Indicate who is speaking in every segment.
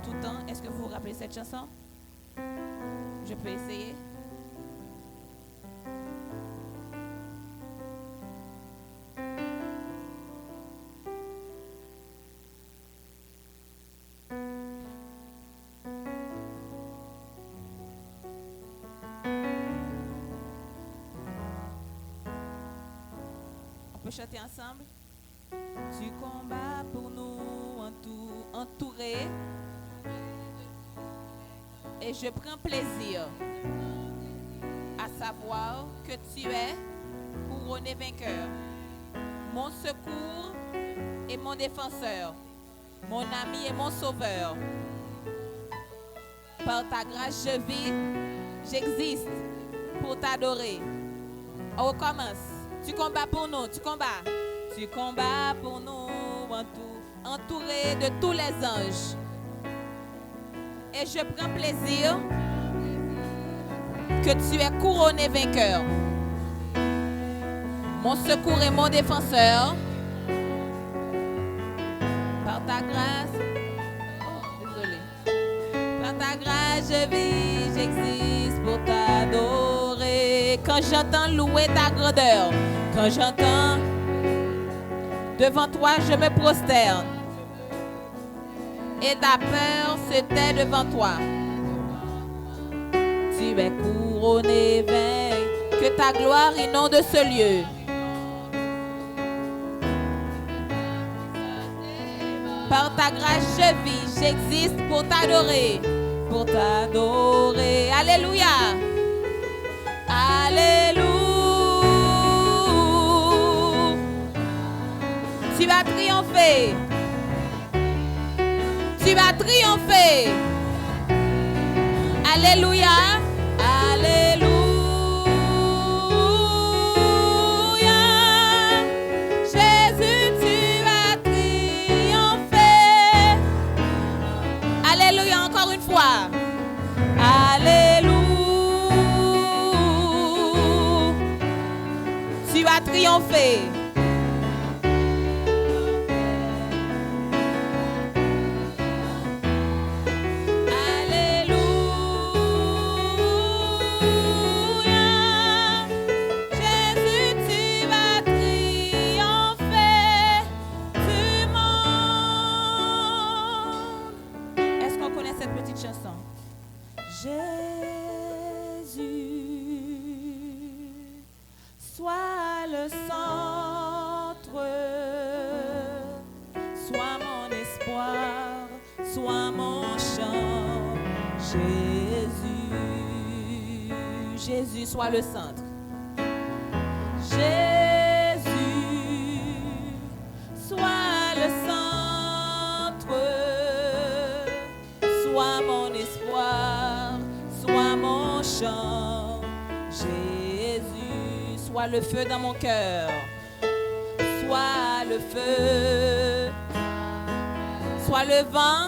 Speaker 1: tout temps. Est-ce que vous vous rappelez cette chanson? Je peux essayer? On peut chanter ensemble? Tu combats pour nous entourer et je prends plaisir à savoir que tu es couronné vainqueur, mon secours et mon défenseur, mon ami et mon sauveur. Par ta grâce je vis, j'existe pour t'adorer. On recommence. Tu combats pour nous, tu combats. Tu combats pour nous, entouré de tous les anges. Et je prends plaisir que tu es couronné vainqueur. Mon secours et mon défenseur. Par ta grâce, par ta grâce je vis, j'existe pour t'adorer. Quand j'entends louer ta grandeur, quand j'entends devant toi, je me prosterne. Et ta peur se tait devant toi. Tu es couronné, vainqueur. Que ta gloire inonde ce lieu. Par ta grâce, je vis, j'existe pour t'adorer. Pour t'adorer. Alléluia. Alléluia. Tu vas triompher. Tu vas triompher. Alléluia. Alléluia. Jésus, tu vas triompher. Alléluia, encore une fois. Alléluia. Tu vas triompher. Jésus soit le centre. Jésus soit le centre. Sois mon espoir, sois mon chant. Jésus soit le feu dans mon cœur. Sois le feu. Sois le vent.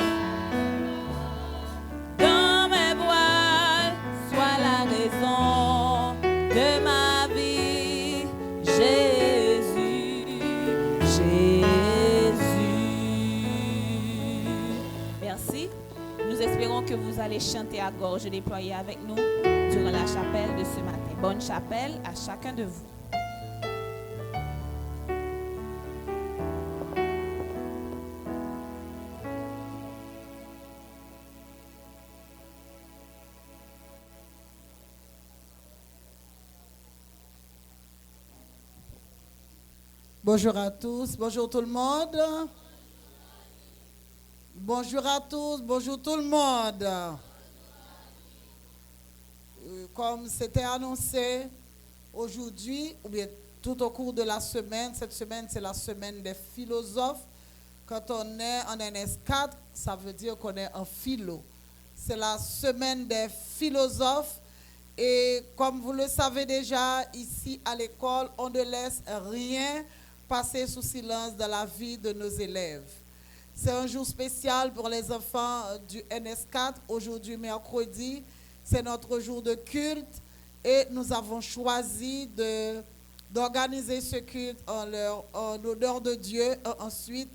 Speaker 1: De ma vie, Jésus, Jésus. Merci. Nous espérons que vous allez chanter à gorge déployée avec nous durant la chapelle de ce matin. Bonne chapelle à chacun de vous.
Speaker 2: Bonjour à tous, bonjour tout le monde. Bonjour à tous, bonjour tout le monde. Comme c'était annoncé aujourd'hui, ou bien tout au cours de la semaine, cette semaine c'est la semaine des philosophes. Quand on est en NS4, ça veut dire qu'on est en philo. C'est la semaine des philosophes. Et comme vous le savez déjà, ici à l'école, on ne laisse rien passer sous silence dans la vie de nos élèves. C'est un jour spécial pour les enfants du NS4. Aujourd'hui, mercredi, c'est notre jour de culte et nous avons choisi d'organiser ce culte en honneur de Dieu. Ensuite,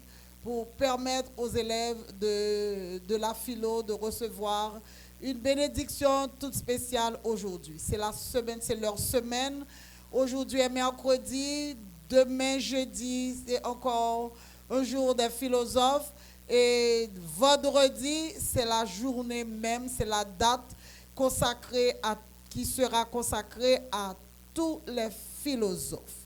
Speaker 2: pour permettre aux élèves de la philo de recevoir une bénédiction toute spéciale aujourd'hui. C'est la semaine, c'est leur semaine. Aujourd'hui est mercredi, demain jeudi, c'est encore un jour des philosophes. Et vendredi, c'est la journée même, c'est la date qui sera consacrée à tous les philosophes.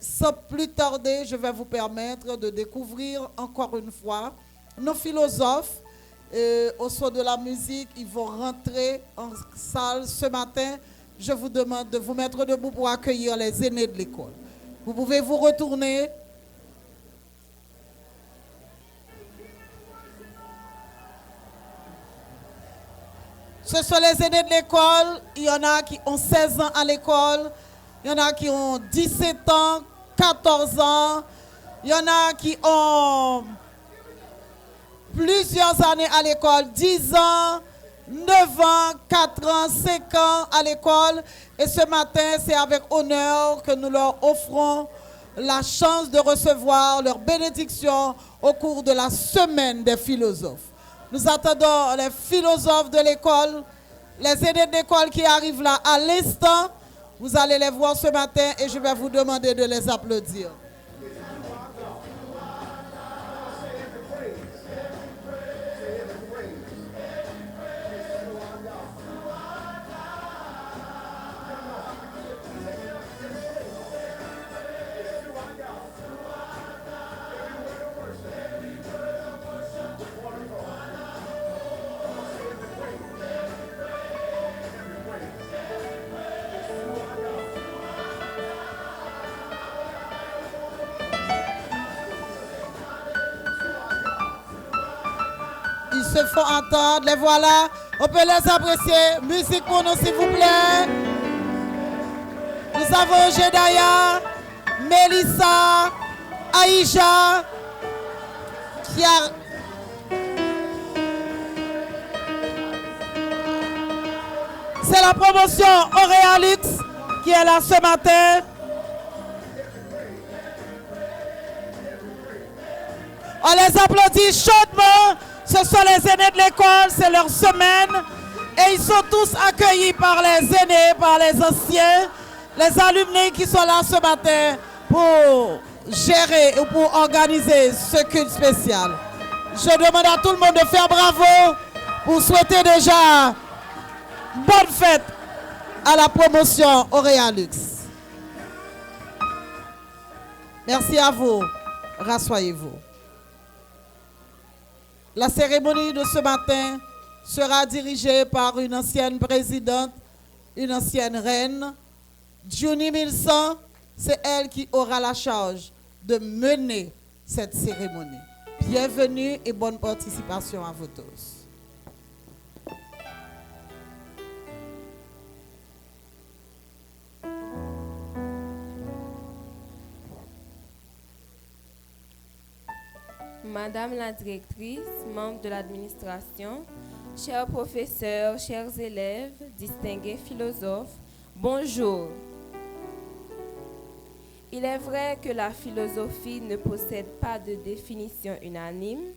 Speaker 2: Sans plus tarder, je vais vous permettre de découvrir encore une fois nos philosophes. Au son de la musique, ils vont rentrer en salle ce matin. Je vous demande de vous mettre debout pour accueillir les aînés de l'école. Vous pouvez vous retourner. Ce sont les aînés de l'école. Il y en a qui ont 16 ans à l'école. Il y en a qui ont 17 ans, 14 ans. Il y en a qui ont plusieurs années à l'école, 10 ans, 9 ans, 4 ans, 5 ans à l'école. Et ce matin, c'est avec honneur que nous leur offrons la chance de recevoir leur bénédiction au cours de la semaine des philosophes. Nous attendons les philosophes de l'école, les aînés de l'école qui arrivent là à l'instant. Vous allez les voir ce matin et je vais vous demander de les applaudir. Ils se font entendre, les voilà. On peut les apprécier. Musique pour nous, s'il vous plaît. Nous avons Jedaya, Mélissa, Aïcha, C'est la promotion Auréalix qui est là ce matin. On les applaudit chaudement. Ce sont les aînés de l'école, c'est leur semaine. Et ils sont tous accueillis par les aînés, par les anciens, les alumni qui sont là ce matin pour gérer ou pour organiser ce culte spécial. Je demande à tout le monde de faire bravo pour souhaiter déjà bonne fête à la promotion Auréalux. Merci à vous. Rassoyez-vous. La cérémonie de ce matin sera dirigée par une ancienne présidente, une ancienne reine. Juni Milson, c'est elle qui aura la charge de mener cette cérémonie. Bienvenue et bonne participation à vous tous.
Speaker 3: Madame la directrice, membres de l'administration, chers professeurs, chers élèves, distingués philosophes, bonjour. Il est vrai que la philosophie ne possède pas de définition unanime.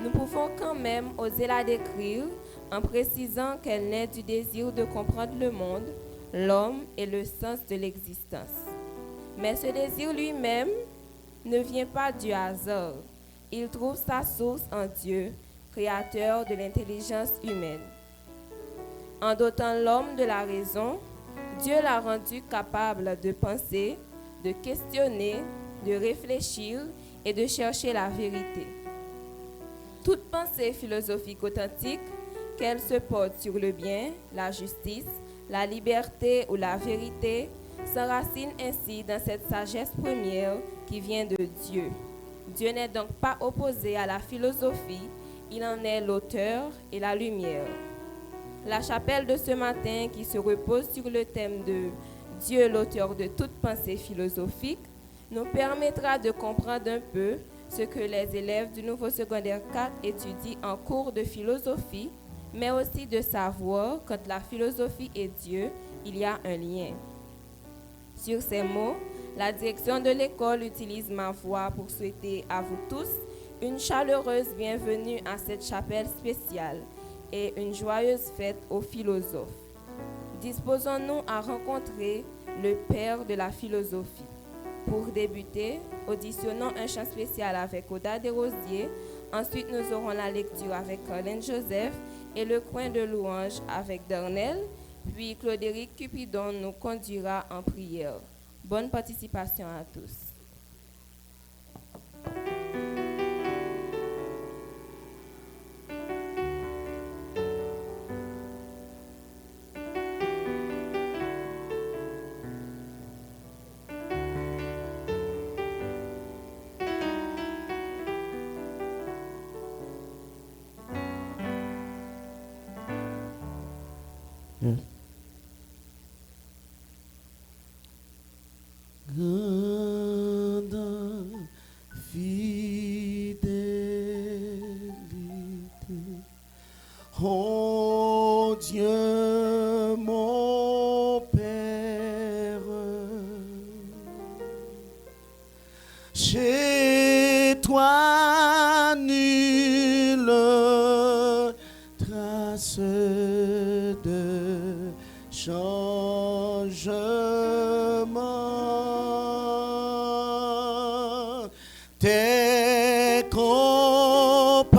Speaker 3: Nous pouvons quand même oser la décrire en précisant qu'elle naît du désir de comprendre le monde, l'homme et le sens de l'existence. Mais ce désir lui-même ne vient pas du hasard. Il trouve sa source en Dieu, créateur de l'intelligence humaine. En dotant l'homme de la raison, Dieu l'a rendu capable de penser, de questionner, de réfléchir et de chercher la vérité. Toute pensée philosophique authentique, qu'elle se porte sur le bien, la justice, la liberté ou la vérité, s'enracine ainsi dans cette sagesse première qui vient de Dieu. Dieu n'est donc pas opposé à la philosophie, il en est l'auteur et la lumière. La chapelle de ce matin, qui se repose sur le thème de Dieu, l'auteur de toute pensée philosophique, nous permettra de comprendre un peu ce que les élèves du Nouveau Secondaire 4 étudient en cours de philosophie, mais aussi de savoir qu'entre la philosophie et Dieu, il y a un lien. Sur ces mots, la direction de l'école utilise ma voix pour souhaiter à vous tous Une chaleureuse bienvenue à cette chapelle spéciale et une joyeuse fête aux philosophes. Disposons-nous à rencontrer le père de la philosophie. Pour débuter, auditionnons un chant spécial avec Oda Desrosiers. Ensuite, nous aurons la lecture avec Colin Joseph et le coin de louange avec Darnell. Puis Claude-Éric Cupidon nous conduira en prière. Bonne participation à tous.
Speaker 4: Grande fidélité, oh Dieu mon Père, chez toi nulle trace de changement. Tes compassions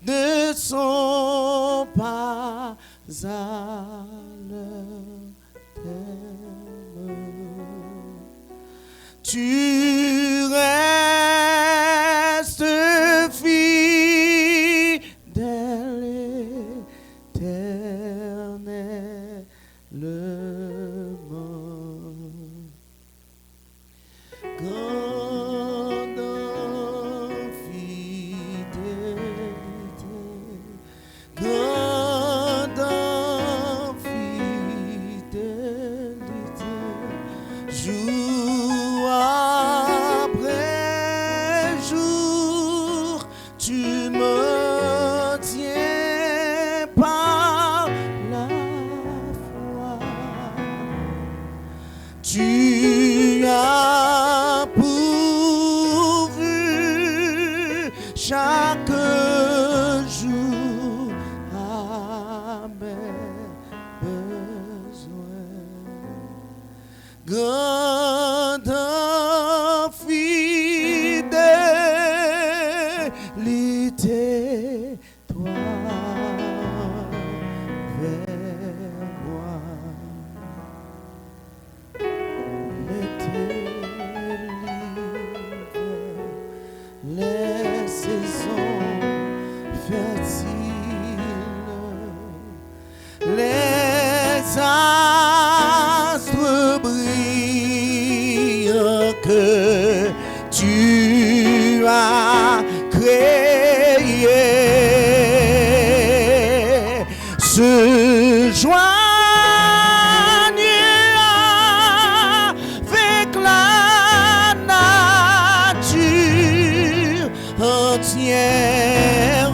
Speaker 4: ne sont pas à leur terme. Tu restes fidèle éternellement. Grande fidélité, grande fidélité, jour après jour, tu me tiens par la foi. Tu as pourvu chaque jour à mes besoins. Grande fidélité, toi vers moi. Les saisons fertiles, les astres brillent que tu as créés se joignent avec la nature entière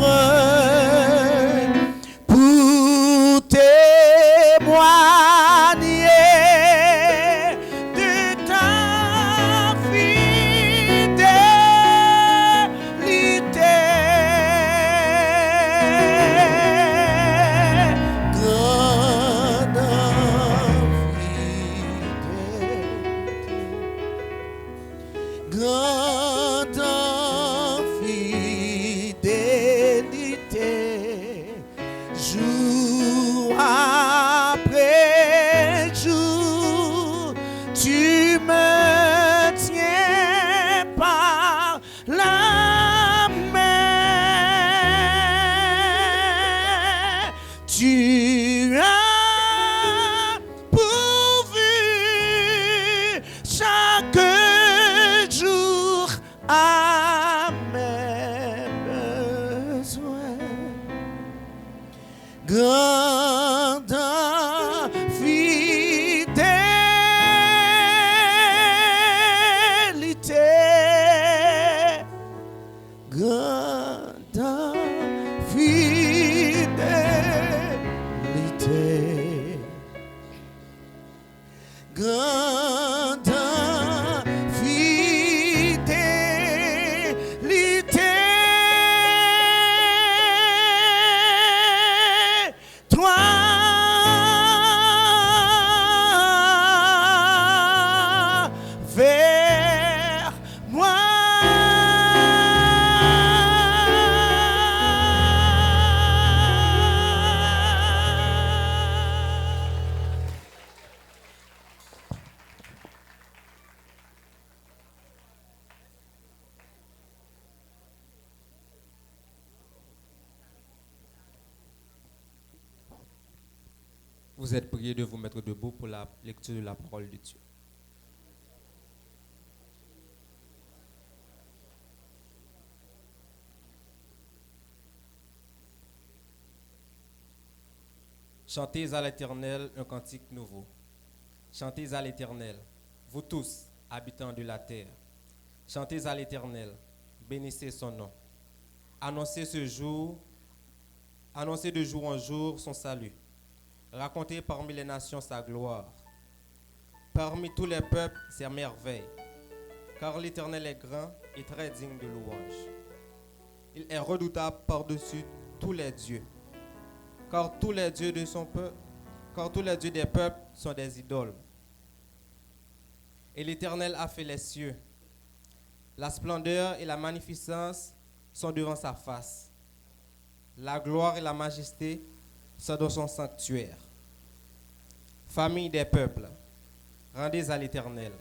Speaker 4: pour témoigner de ta fidélité. Grande fidélité, grande fidélité, jour après jour, tu me tiens par la main. Tu as pourvu chaque jour à mes besoins. Grande fidélité, grande fidélité, grande fidélité.
Speaker 5: Vous êtes priés de vous mettre debout pour la lecture de la parole de Dieu. Chantez à l'Éternel un cantique nouveau. Chantez à l'Éternel, vous tous, habitants de la terre. Chantez à l'Éternel, bénissez son nom. Annoncez de jour en jour son salut. Racontez parmi les nations sa gloire. Parmi tous les peuples ses merveilles. Car l'Éternel est grand et très digne de louange. Il est redoutable par-dessus tous les dieux. Car tous les dieux de son peuple, car tous les dieux des peuples sont des idoles. Et l'Éternel a fait les cieux. La splendeur et la magnificence sont devant sa face. La gloire et la majesté sont dans son sanctuaire. Famille des peuples, rendez à l'Éternel.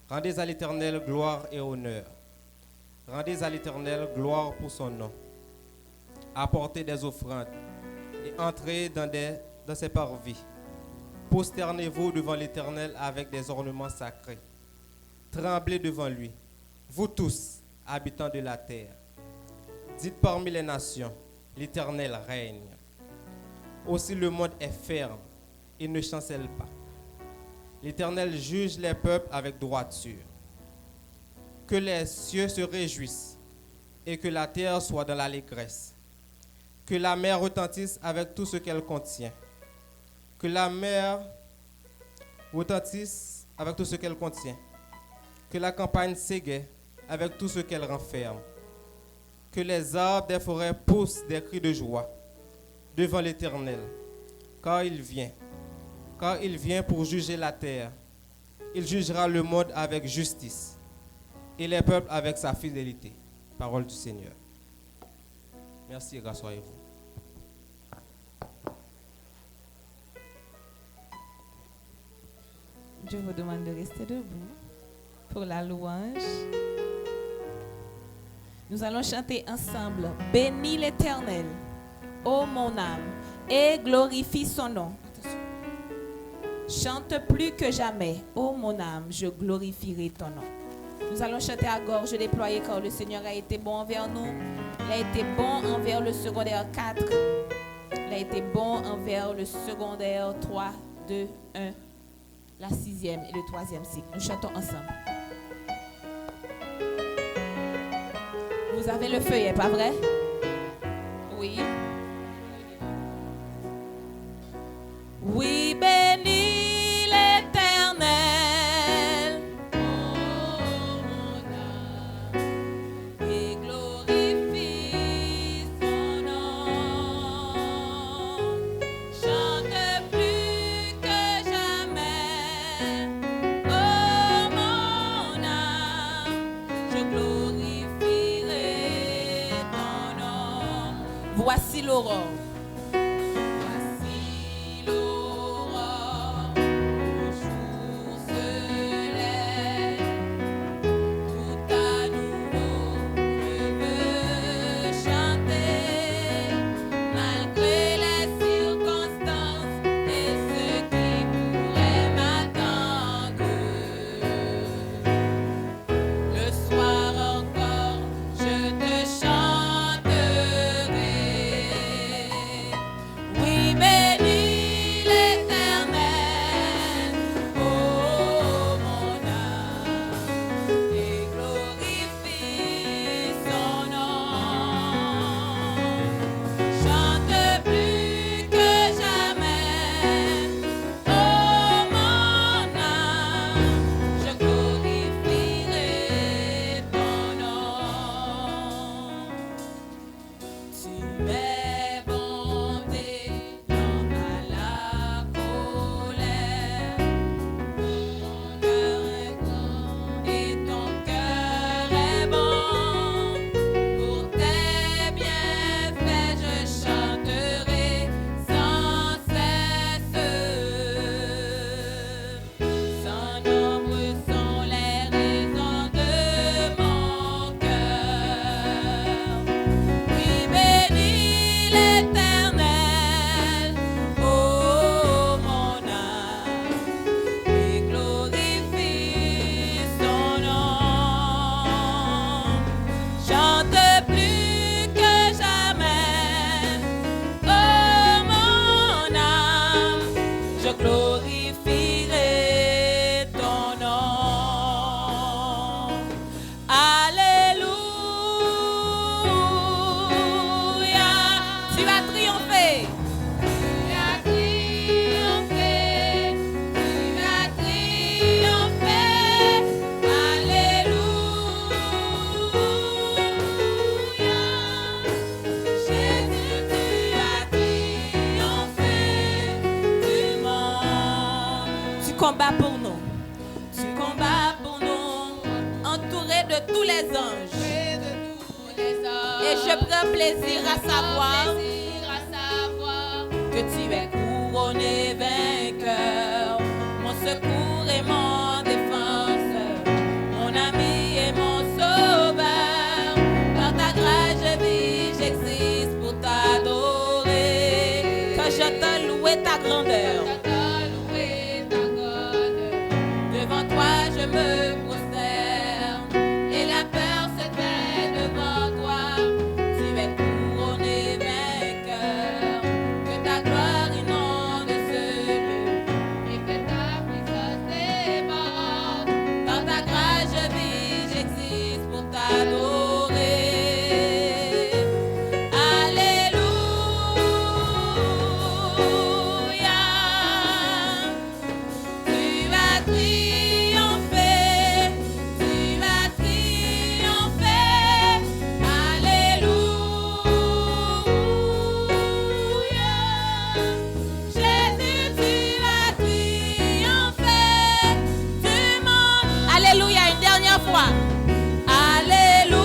Speaker 5: Rendez à l'Éternel gloire et honneur. Rendez à l'Éternel gloire pour son nom. Apportez des offrandes et entrez dans ses parvis. Prosternez-vous devant l'Éternel avec des ornements sacrés. Tremblez devant lui, vous tous, habitants de la terre. Dites parmi les nations, l'Éternel règne. Aussi le monde est ferme, il ne chancelle pas. L'Éternel juge les peuples avec droiture. Que les cieux se réjouissent et que la terre soit dans l'allégresse. Que la mer retentisse avec tout ce qu'elle contient. Que la mer retentisse avec tout ce qu'elle contient. Que la campagne s'égaie avec tout ce qu'elle renferme. Que les arbres des forêts poussent des cris de joie devant l'Éternel, car il vient pour juger la terre. Il jugera le monde avec justice et les peuples avec sa fidélité. Parole du Seigneur. Merci et rassurez-vous.
Speaker 1: Je vous demande de rester debout pour la louange. Nous allons chanter ensemble. Bénis l'Éternel, ô mon âme, et glorifie son nom. Chante plus que jamais, ô mon âme, je glorifierai ton nom. Nous allons chanter à gorge déployée car le Seigneur a été bon envers nous. Il a été bon envers le secondaire 4. Il a été bon envers le secondaire 3, 2, 1, la 6e et le 3e cycle. Nous chantons ensemble. Vous avez le feuillet, pas vrai? Oui. Oui, bénis l'Éternel, ô mon âme, et glorifie son nom. Chante plus que jamais, ô mon âme, je glorifierai ton nom. Voici l'aurore. Bénis Et je prends plaisir à savoir que tu es couronné vainqueur, mon secours et mon défenseur, mon ami et mon sauveur. Par ta grâce je vis, j'existe pour t'adorer. Quand je te louer ta grandeur, devant toi je me prosterne et la peur se tait devant toi. Tu es couronné vainqueur, que ta gloire inonde ce lieu et que ta puissance déborde. Dans ta grâce je vis, j'existe pour t'adorer. Alléluia, tu as triomphé, tu as triomphé. Alléluia, Jésus, tu as triomphé du monde. Alléluia, une dernière fois. Alléluia,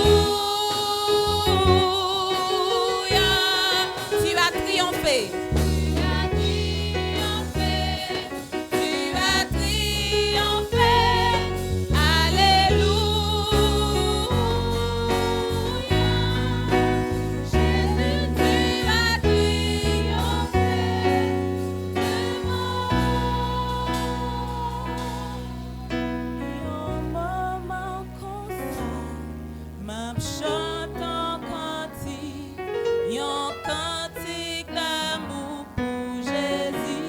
Speaker 1: tu as triomphé. Tu as triomphé, tu as triomphé. Alléluia, Jésus, tu as triomphé du monde. Un moment comme ça, m'a chante un cantique, un cantique d'amour pour Jésus.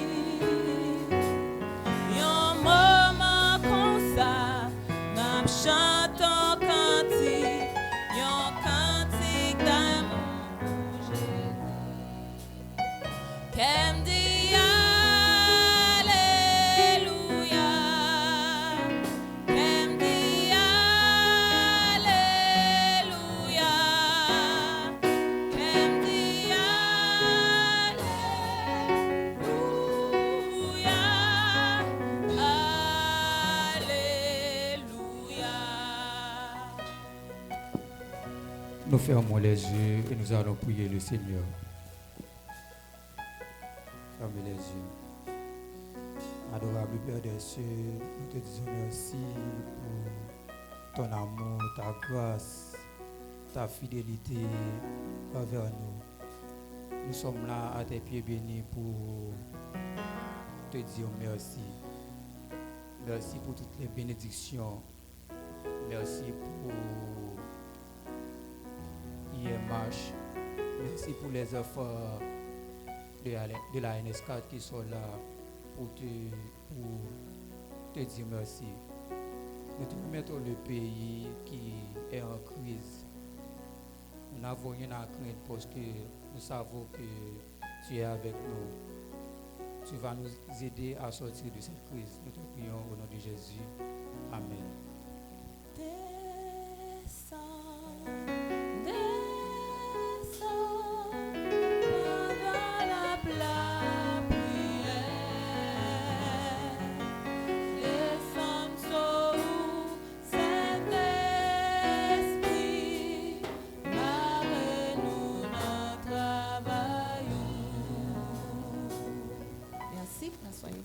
Speaker 1: Un moment comme ça, m'a chante un cantique, un cantique d'amour pour Jésus. Qu'elle me dit Alléluia, qu'elle me dit Alléluia, qu'elle me dit Alléluia.
Speaker 6: Nous fermons les yeux et nous allons prier le Seigneur. Fermez les yeux. Adorable Père des cieux, nous te disons merci pour ton amour, ta grâce, ta fidélité envers nous. Nous sommes là à tes pieds bénis pour te dire merci. Merci pour toutes les bénédictions. Merci pour IMH. Merci pour les efforts de la NS4 qui sont là pour te dire merci. Nous te remettons le pays qui est en crise. Nous n'avons rien à craindre parce que nous savons que tu es avec nous. Tu vas nous aider à sortir de cette crise. Nous te prions au nom de Jésus. Amen.
Speaker 1: Descends, descends, pendant la prière. Descends sur Saint-Esprit, marre-nous dans travail. Merci, François-Yves.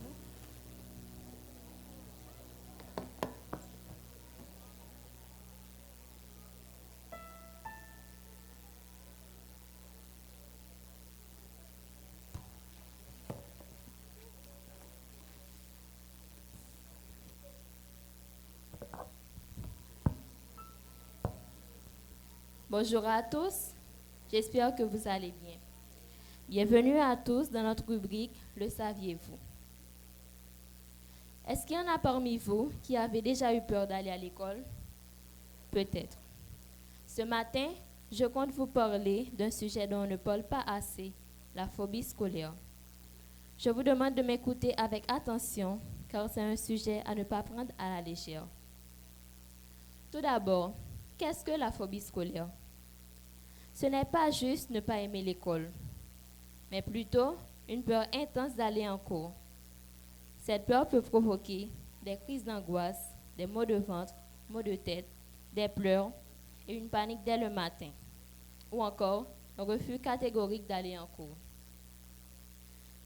Speaker 3: Bonjour à tous, j'espère que vous allez bien. Bienvenue à tous dans notre rubrique « Le saviez-vous ». Est-ce qu'il y en a parmi vous qui avaient déjà eu peur d'aller à l'école? Peut-être. Ce matin, je compte vous parler d'un sujet dont on ne parle pas assez, la phobie scolaire. Je vous demande de m'écouter avec attention, car c'est un sujet à ne pas prendre à la légère. Tout d'abord, qu'est-ce que la phobie scolaire? Ce n'est pas juste ne pas aimer l'école, mais plutôt une peur intense d'aller en cours. Cette peur peut provoquer des crises d'angoisse, des maux de ventre, maux de tête, des pleurs et une panique dès le matin. ou encore le refus catégorique d'aller en cours.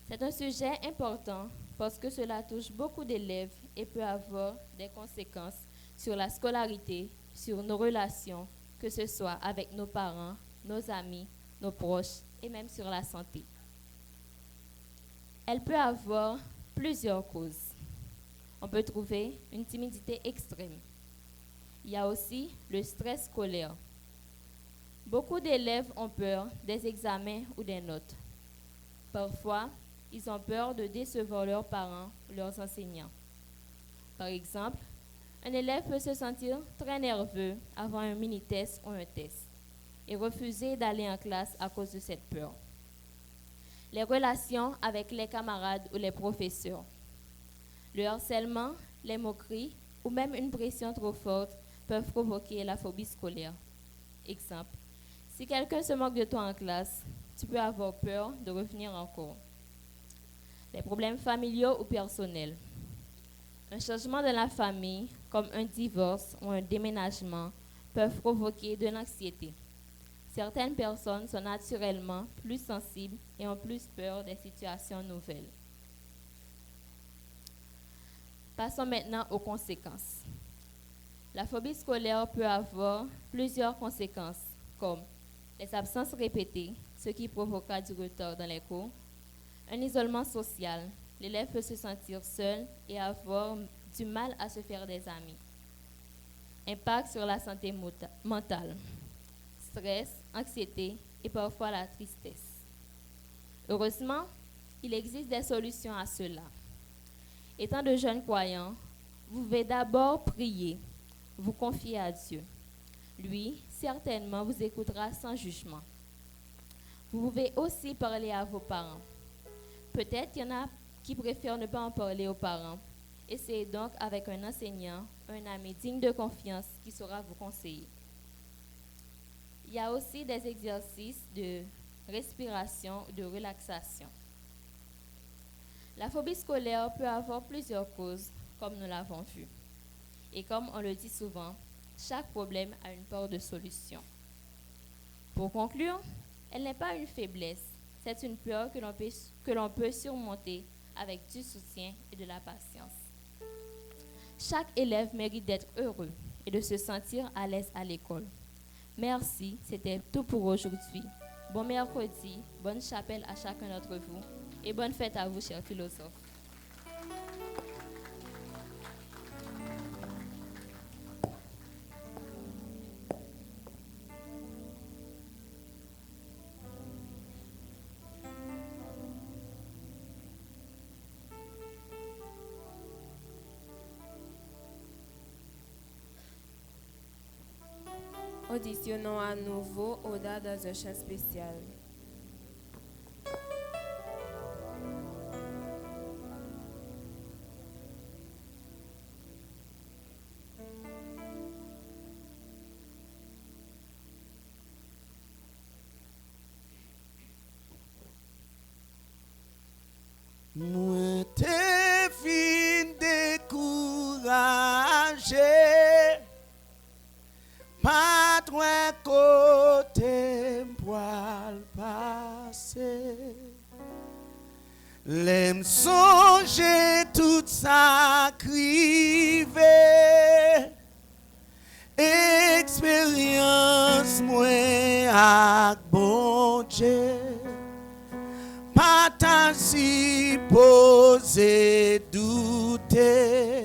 Speaker 3: C'est un sujet important parce que cela touche beaucoup d'élèves et peut avoir des conséquences sur la scolarité, sur nos relations, que ce soit avec nos parents, nos amis, nos proches et même sur la santé. Elle peut avoir plusieurs causes. On peut trouver une timidité extrême. Il y a aussi le stress scolaire. Beaucoup d'élèves ont peur des examens ou des notes. Parfois, ils ont peur de décevoir leurs parents ou leurs enseignants. Par exemple, un élève peut se sentir très nerveux avant un mini-test ou un test et refuser d'aller en classe à cause de cette peur. Les relations avec les camarades ou les professeurs. Le harcèlement, les moqueries ou même une pression trop forte peuvent provoquer la phobie scolaire. Exemple, si quelqu'un se moque de toi en classe, tu peux avoir peur de revenir en cours. Les problèmes familiaux ou personnels. Un changement de la famille, comme un divorce ou un déménagement, peuvent provoquer de l'anxiété. Certaines personnes sont naturellement plus sensibles et ont plus peur des situations nouvelles. Passons maintenant aux conséquences. La phobie scolaire peut avoir plusieurs conséquences, comme les absences répétées, ce qui provoquera du retard dans les cours, un isolement social, l'élève peut se sentir seul et avoir du mal à se faire des amis. Impact sur la santé mentale, stress, anxiété et parfois la tristesse. Heureusement, il existe des solutions à cela. Étant de jeunes croyants, vous devez d'abord prier, vous confier à Dieu. Lui, certainement, vous écoutera sans jugement. Vous pouvez aussi parler à vos parents. Peut-être qu'il y en a qui préfèrent ne pas en parler aux parents. Essayez donc avec un enseignant, un ami digne de confiance qui saura vous conseiller. Il y a aussi des exercices de respiration, de relaxation. La phobie scolaire peut avoir plusieurs causes, comme nous l'avons vu. Et comme on le dit souvent, chaque problème a une part de solution. Pour conclure, elle n'est pas une faiblesse, c'est une peur que l'on peut surmonter avec du soutien et de la patience. Chaque élève mérite d'être heureux et de se sentir à l'aise à l'école. Merci, c'était tout pour aujourd'hui. Bon mercredi, bonne chapelle à chacun d'entre vous et bonne fête à vous, chers philosophes. Auditionnons à nouveau Oda dans un chant spécial.
Speaker 4: Moi t'es fin découragé, pas trop côté poil passé. L'aime songer tout ça crivé, expérience moi ak bon Dieu. Pas tant si poser douter,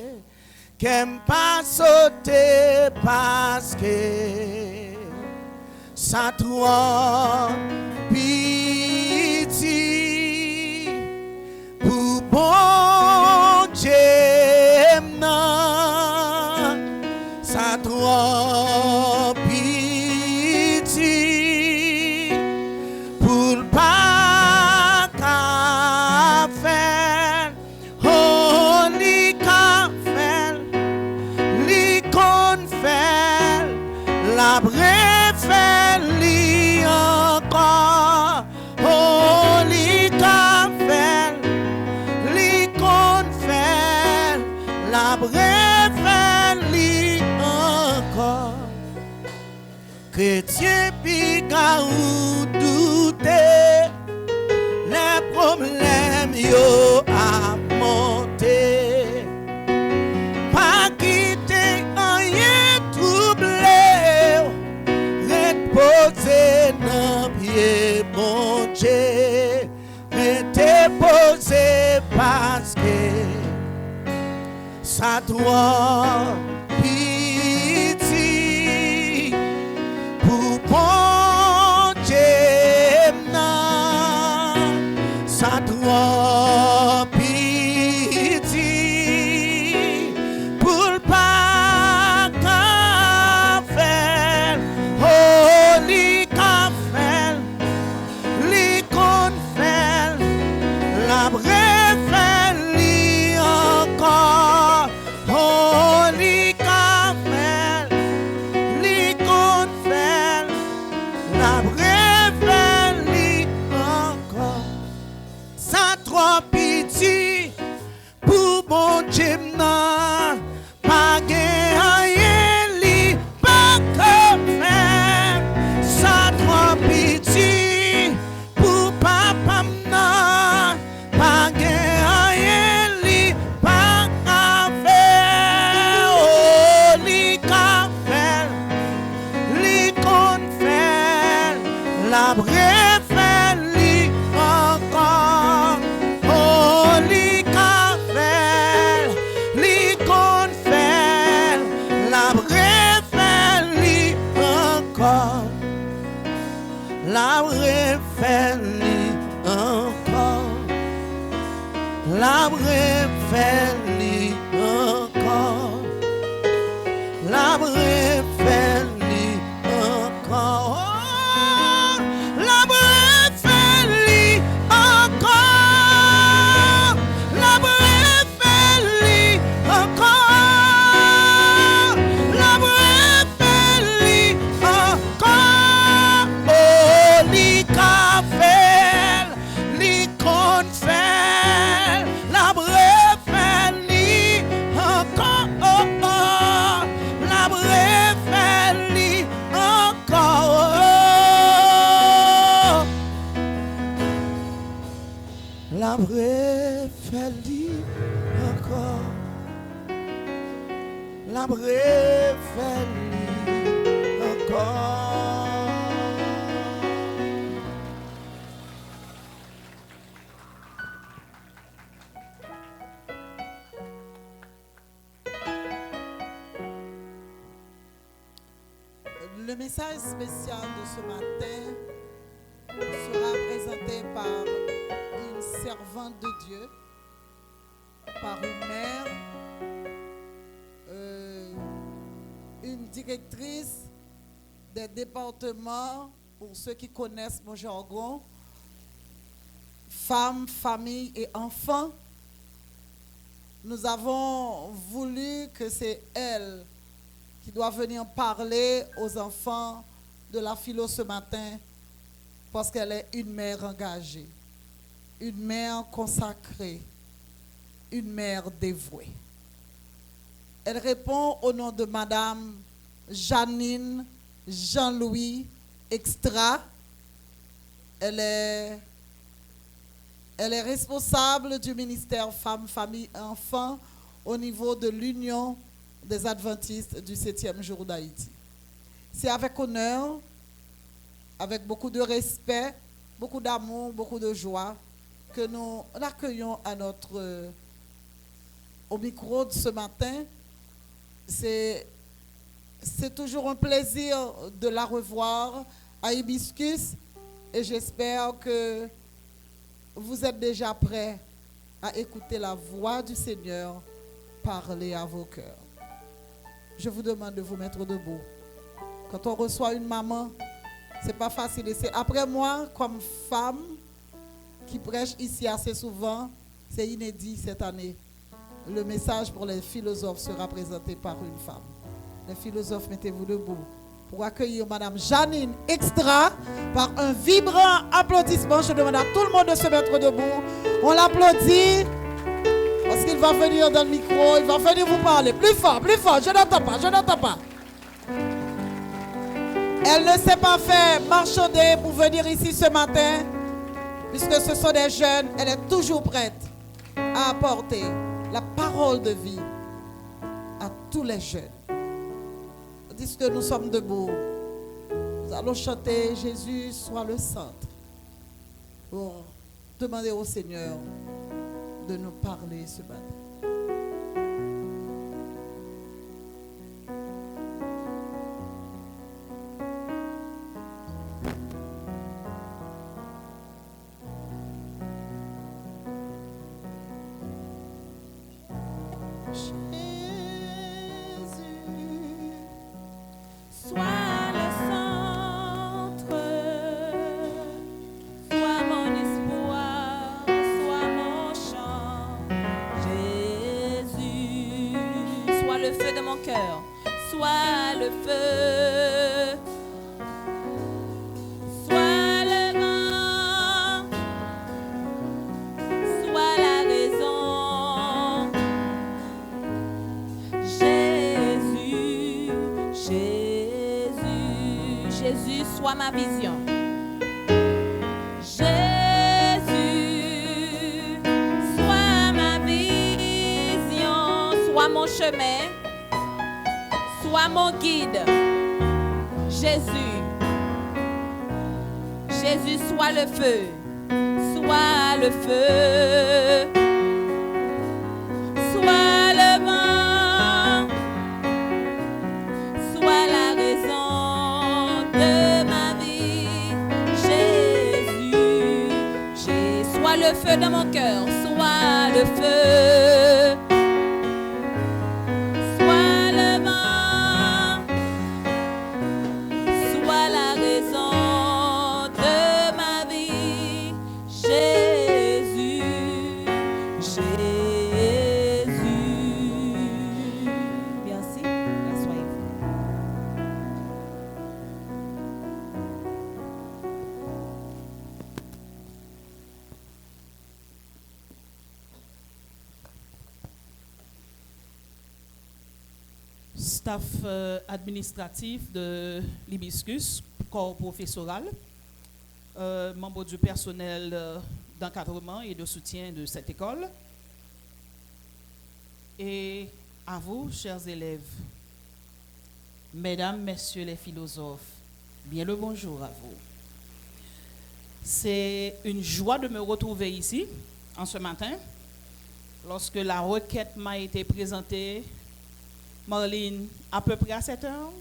Speaker 4: qu'aime pas sauter parce que ça trop piti pour bon Dieu non, ça trop piti pour pas la bref li encore ou douter, les problèmes yo a monté. Pas quitter rien troublé, reposer dans pied mon Dieu, rester posé parce que ça doit pitié pour bon Dieu, ça doit pitié pour pas qu'à faire, oh li qu'à faire, li qu'on fait, la bref li encore, oh li qu'à faire, li qu'on fait, la bref li encore. Ça trop pitié pour mon Dieu, non, pas gain rien li pas que faire. Ça trop pitié pour papa, non, pas gain rien li pas qu'à faire. Oh li qu'à faire, li qu'on fait, la bref li encore. Oh li qu'à faire, li qu'on fait, la bref li encore. La bref li encore. La bref li encore. La bref li encore. Oh, la bref li encore. La bref li encore. La bref li encore. Oh, li qu'a fait, li qu'on fait, la bref li encore. Oh, oh, la bref li encore. La bref li encore. La bref li encore.
Speaker 2: Le message spécial de ce matin sera présenté par une servante de Dieu, par une mère, une directrice des départements, pour ceux qui connaissent mon jargon, femmes, familles et enfants. Nous avons voulu que c'est elle qui doit venir parler aux enfants de la philo ce matin, parce qu'elle est une mère engagée, une mère consacrée, une mère dévouée. Elle répond au nom de Madame Janine Jean-Louis Extra. Elle est responsable du ministère Femmes, Familles et Enfants au niveau de l'Union des Adventistes du 7e jour d'Haïti. C'est avec honneur, avec beaucoup de respect, beaucoup d'amour, beaucoup de joie que nous l'accueillons au micro de ce matin. C'est toujours un plaisir de la revoir à Hibiscus et j'espère que vous êtes déjà prêts à écouter la voix du Seigneur parler à vos cœurs. Je vous demande de vous mettre debout. Quand on reçoit une maman, c'est pas facile. Et c'est après moi, comme femme qui prêche ici assez souvent, c'est inédit cette année. Le message pour les philosophes sera présenté par une femme. Les philosophes, mettez-vous debout pour accueillir Madame Janine Extra par un vibrant applaudissement. Je demande à tout le monde de se mettre debout. On l'applaudit parce qu'il va venir dans le micro, il va venir vous parler. Plus fort, je n'entends pas, je n'entends pas. Elle ne s'est pas fait marchander pour venir ici ce matin, puisque ce sont des jeunes. Elle est toujours prête à apporter la parole de vie à tous les jeunes. Tandis que nous sommes debout, nous allons chanter Jésus soit le centre pour demander au Seigneur de nous parler ce matin.
Speaker 1: Sois le feu, sois le vent, sois la raison. Jésus, Jésus, Jésus, sois ma vision. Jésus, sois ma vision, sois mon chemin. Sois mon guide, Jésus. Jésus, sois le feu, sois le feu, sois le vent, sois la raison de ma vie. Jésus, sois le feu de mon cœur, sois le feu.
Speaker 7: Staff administratif de l'Hibiscus, corps professoral, membres du personnel d'encadrement et de soutien de cette école, et à vous, chers élèves, mesdames, messieurs les philosophes, bien le bonjour à vous. C'est une joie de me retrouver ici, en ce matin, lorsque la requête m'a été présentée. Marlene, à peu près à 7 heures,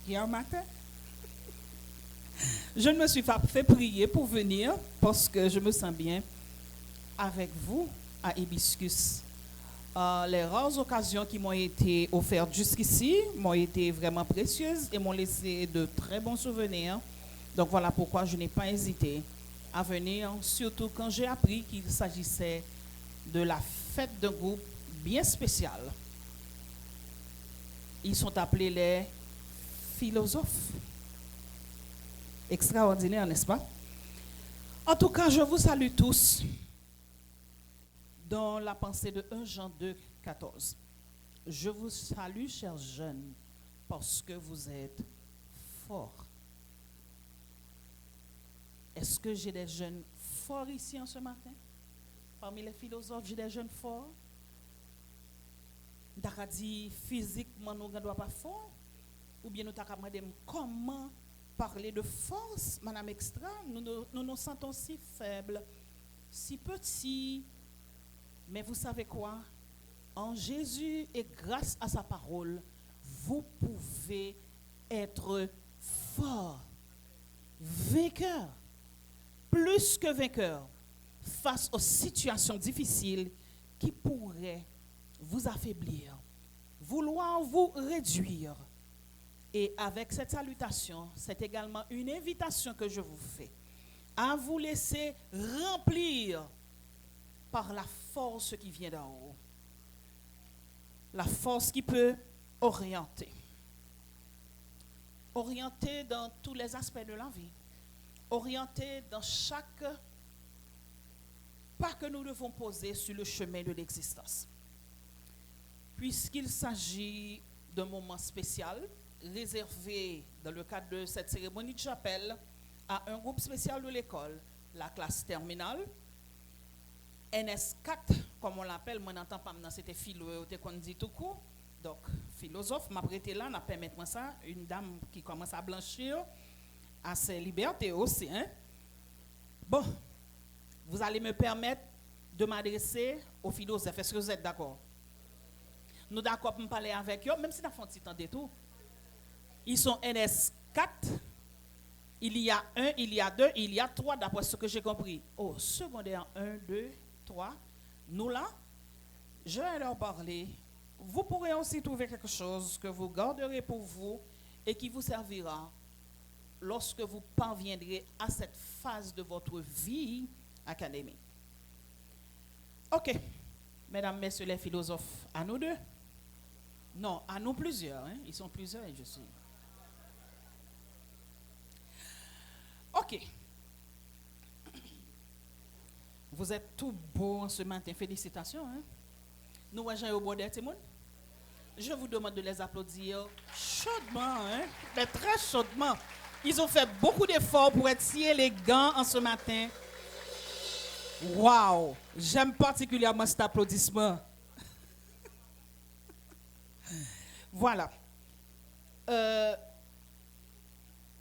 Speaker 7: hier matin. Je ne me suis pas fait prier pour venir parce que je me sens bien avec vous à Hibiscus. Les rares occasions qui m'ont été offertes jusqu'ici m'ont été vraiment précieuses et m'ont laissé de très bons souvenirs. Donc voilà pourquoi je n'ai pas hésité à venir, surtout quand j'ai appris qu'il s'agissait de la fête d'un groupe bien spécial. Ils sont appelés les philosophes. Extraordinaire, n'est-ce pas? En tout cas, je vous salue tous dans la pensée de 1 Jean 2, 14. Je vous salue, chers jeunes, parce que vous êtes forts. Est-ce que j'ai des jeunes forts ici en ce matin? Parmi les philosophes, j'ai des jeunes forts. Nous avons dit physiquement nous ne sommes pas forts, ou bien nous avons demandé comment parler de force, Madame Extra. Nous nous sentons si faibles, si petits, mais vous savez quoi? En Jésus et grâce à sa parole, vous pouvez être forts, vainqueurs, plus que vainqueurs, face aux situations difficiles qui pourraient vous affaiblir, vouloir vous réduire. Et avec cette salutation, c'est également une invitation que je vous fais à vous laisser remplir par la force qui vient d'en haut. La force qui peut orienter. Orienter dans tous les aspects de la vie. Orienter dans chaque pas que nous devons poser sur le chemin de l'existence. Puisqu'il s'agit d'un moment spécial, réservé, dans le cadre de cette cérémonie de chapelle, à un groupe spécial de l'école, la classe terminale. NS4, comme on l'appelle, moi n'entends pas maintenant, c'était philo, qu'on dit tout court. Donc, philosophe, m'a prêté là, n'a permis moi ça, une dame qui commence à blanchir, à ses libertés aussi. Hein? Bon, vous allez me permettre de m'adresser aux philosophes. Est-ce que vous êtes d'accord? Nous d'accord pour me parler avec eux, même si nous avons un petit temps de tout. Ils sont NS4, il y a 1, il y a 2, il y a 3, d'après ce que j'ai compris. Au secondaire 1, 2, 3, nous là, je vais leur parler. Vous pourrez aussi trouver quelque chose que vous garderez pour vous et qui vous servira lorsque vous parviendrez à cette phase de votre vie académique. Ok, mesdames, messieurs les philosophes, à nous deux? Non, à nous plusieurs. Hein? Ils sont plusieurs et je suis. Ok. Vous êtes tout beaux ce matin. Félicitations. Hein? Nous, au bord des témoins. Je vous demande de les applaudir chaudement, hein? Mais très chaudement. Ils ont fait beaucoup d'efforts pour être si élégants en ce matin. Waouh! J'aime particulièrement cet applaudissement. Voilà.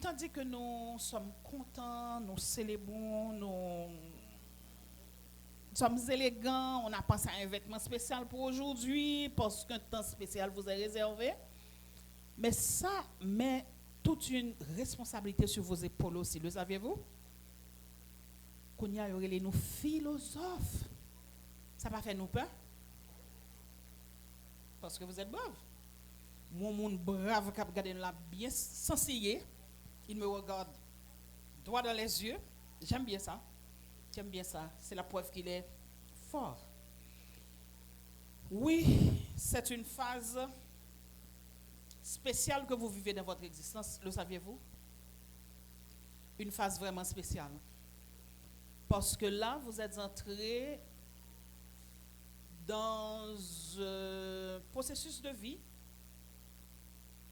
Speaker 7: Tandis que nous sommes contents, nous célébrons, nous sommes élégants, on a pensé à un vêtement spécial pour aujourd'hui, parce qu'un temps spécial vous est réservé. Mais ça met toute une responsabilité sur vos épaules aussi, le saviez-vous? Qu'on y a nous philosophes. Ça va faire nous peur? Parce que vous êtes braves. Mon monde brave qui a regardé là bien sensé, il me regarde droit dans les yeux. J'aime bien ça. J'aime bien ça. C'est la preuve qu'il est fort. Oui, c'est une phase spéciale que vous vivez dans votre existence, le saviez-vous? Une phase vraiment spéciale. Parce que là, vous êtes entré dans un processus de vie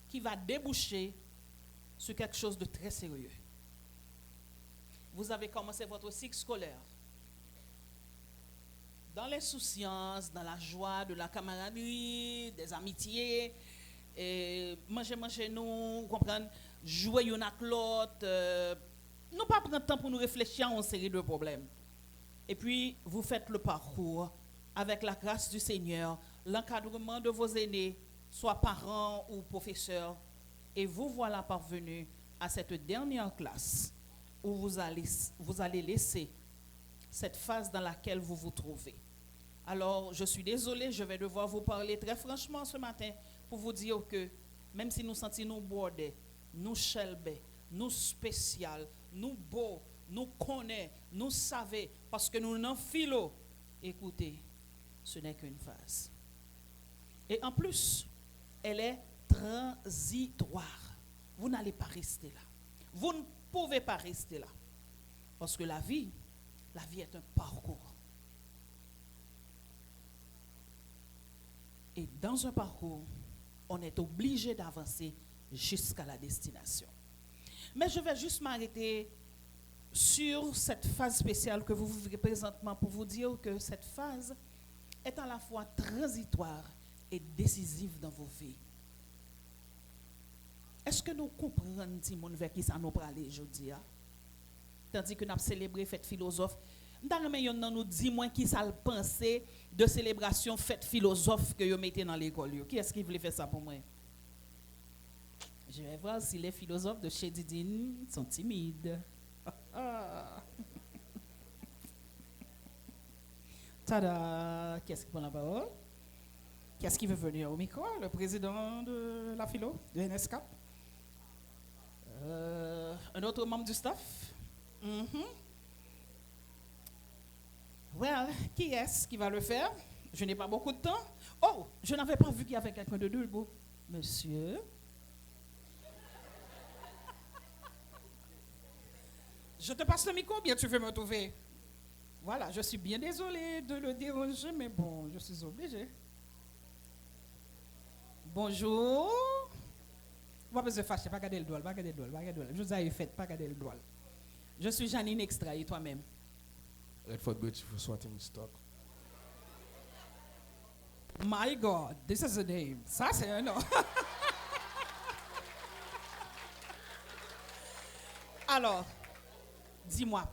Speaker 7: qui va déboucher sur quelque chose de très sérieux. Vous avez commencé votre cycle scolaire dans l'insouciance, dans la joie de la camaraderie, des amitiés, et manger nous, comprendre, jouer une avec l'autre, nous pas prendre temps pour nous réfléchir à une série de problèmes. Et puis, vous faites le parcours avec la grâce du Seigneur, l'encadrement de vos aînés, soit parents ou professeurs, et vous voilà parvenus à cette dernière classe où vous allez laisser cette phase dans laquelle vous vous trouvez. Alors, je suis désolée, je vais devoir vous parler très franchement ce matin pour vous dire que même si nous sentons nous bordés, nous chelbés, nous spécial, nous beaux, nous connaissons, nous savons, parce que nous n'en filons, écoutez, ce n'est qu'une phase. Et en plus, elle est transitoire. Vous n'allez pas rester là. Vous ne pouvez pas rester là. Parce que la vie est un parcours. Et dans un parcours, on est obligé d'avancer jusqu'à la destination. Mais je vais juste m'arrêter sur cette phase spéciale que vous vivez présentement pour vous dire que cette phase est à la fois transitoire et décisive dans vos vies. Est-ce que nous comprenons Timon vers qui ça nous parle aujourd'hui? Tandis que nous avons célébré fête philosophe, nous dit moins qui ça le pensait de célébration fête philosophe que vous mettez dans l'école. Qui est-ce qui voulait faire ça pour moi? Je vais voir si les philosophes de chez Didine sont timides. Tada! Qui est-ce qui prend la parole? Qui est-ce qui veut venir au micro? Le président de la philo, de NS4? Un autre membre du staff? Well, qui est-ce qui va le faire? Je n'ai pas beaucoup de temps. Oh, je n'avais pas vu qu'il y avait quelqu'un de debout. Monsieur? Je te passe le micro, bien tu veux me trouver. Voilà, je suis bien désolée de le déranger, mais bon, je suis obligée. Bonjour. Pas besoin de fâcher, pas garder le doigt, pas garder le doigt, pas garder le doigt. Je vous ai fait, pas garder le doigt. Je suis Janine Extra et toi-même.
Speaker 8: Redford Bridge for Swatting Stock.
Speaker 7: My God, this is a name. Ça, c'est un nom. Alors, dis-moi,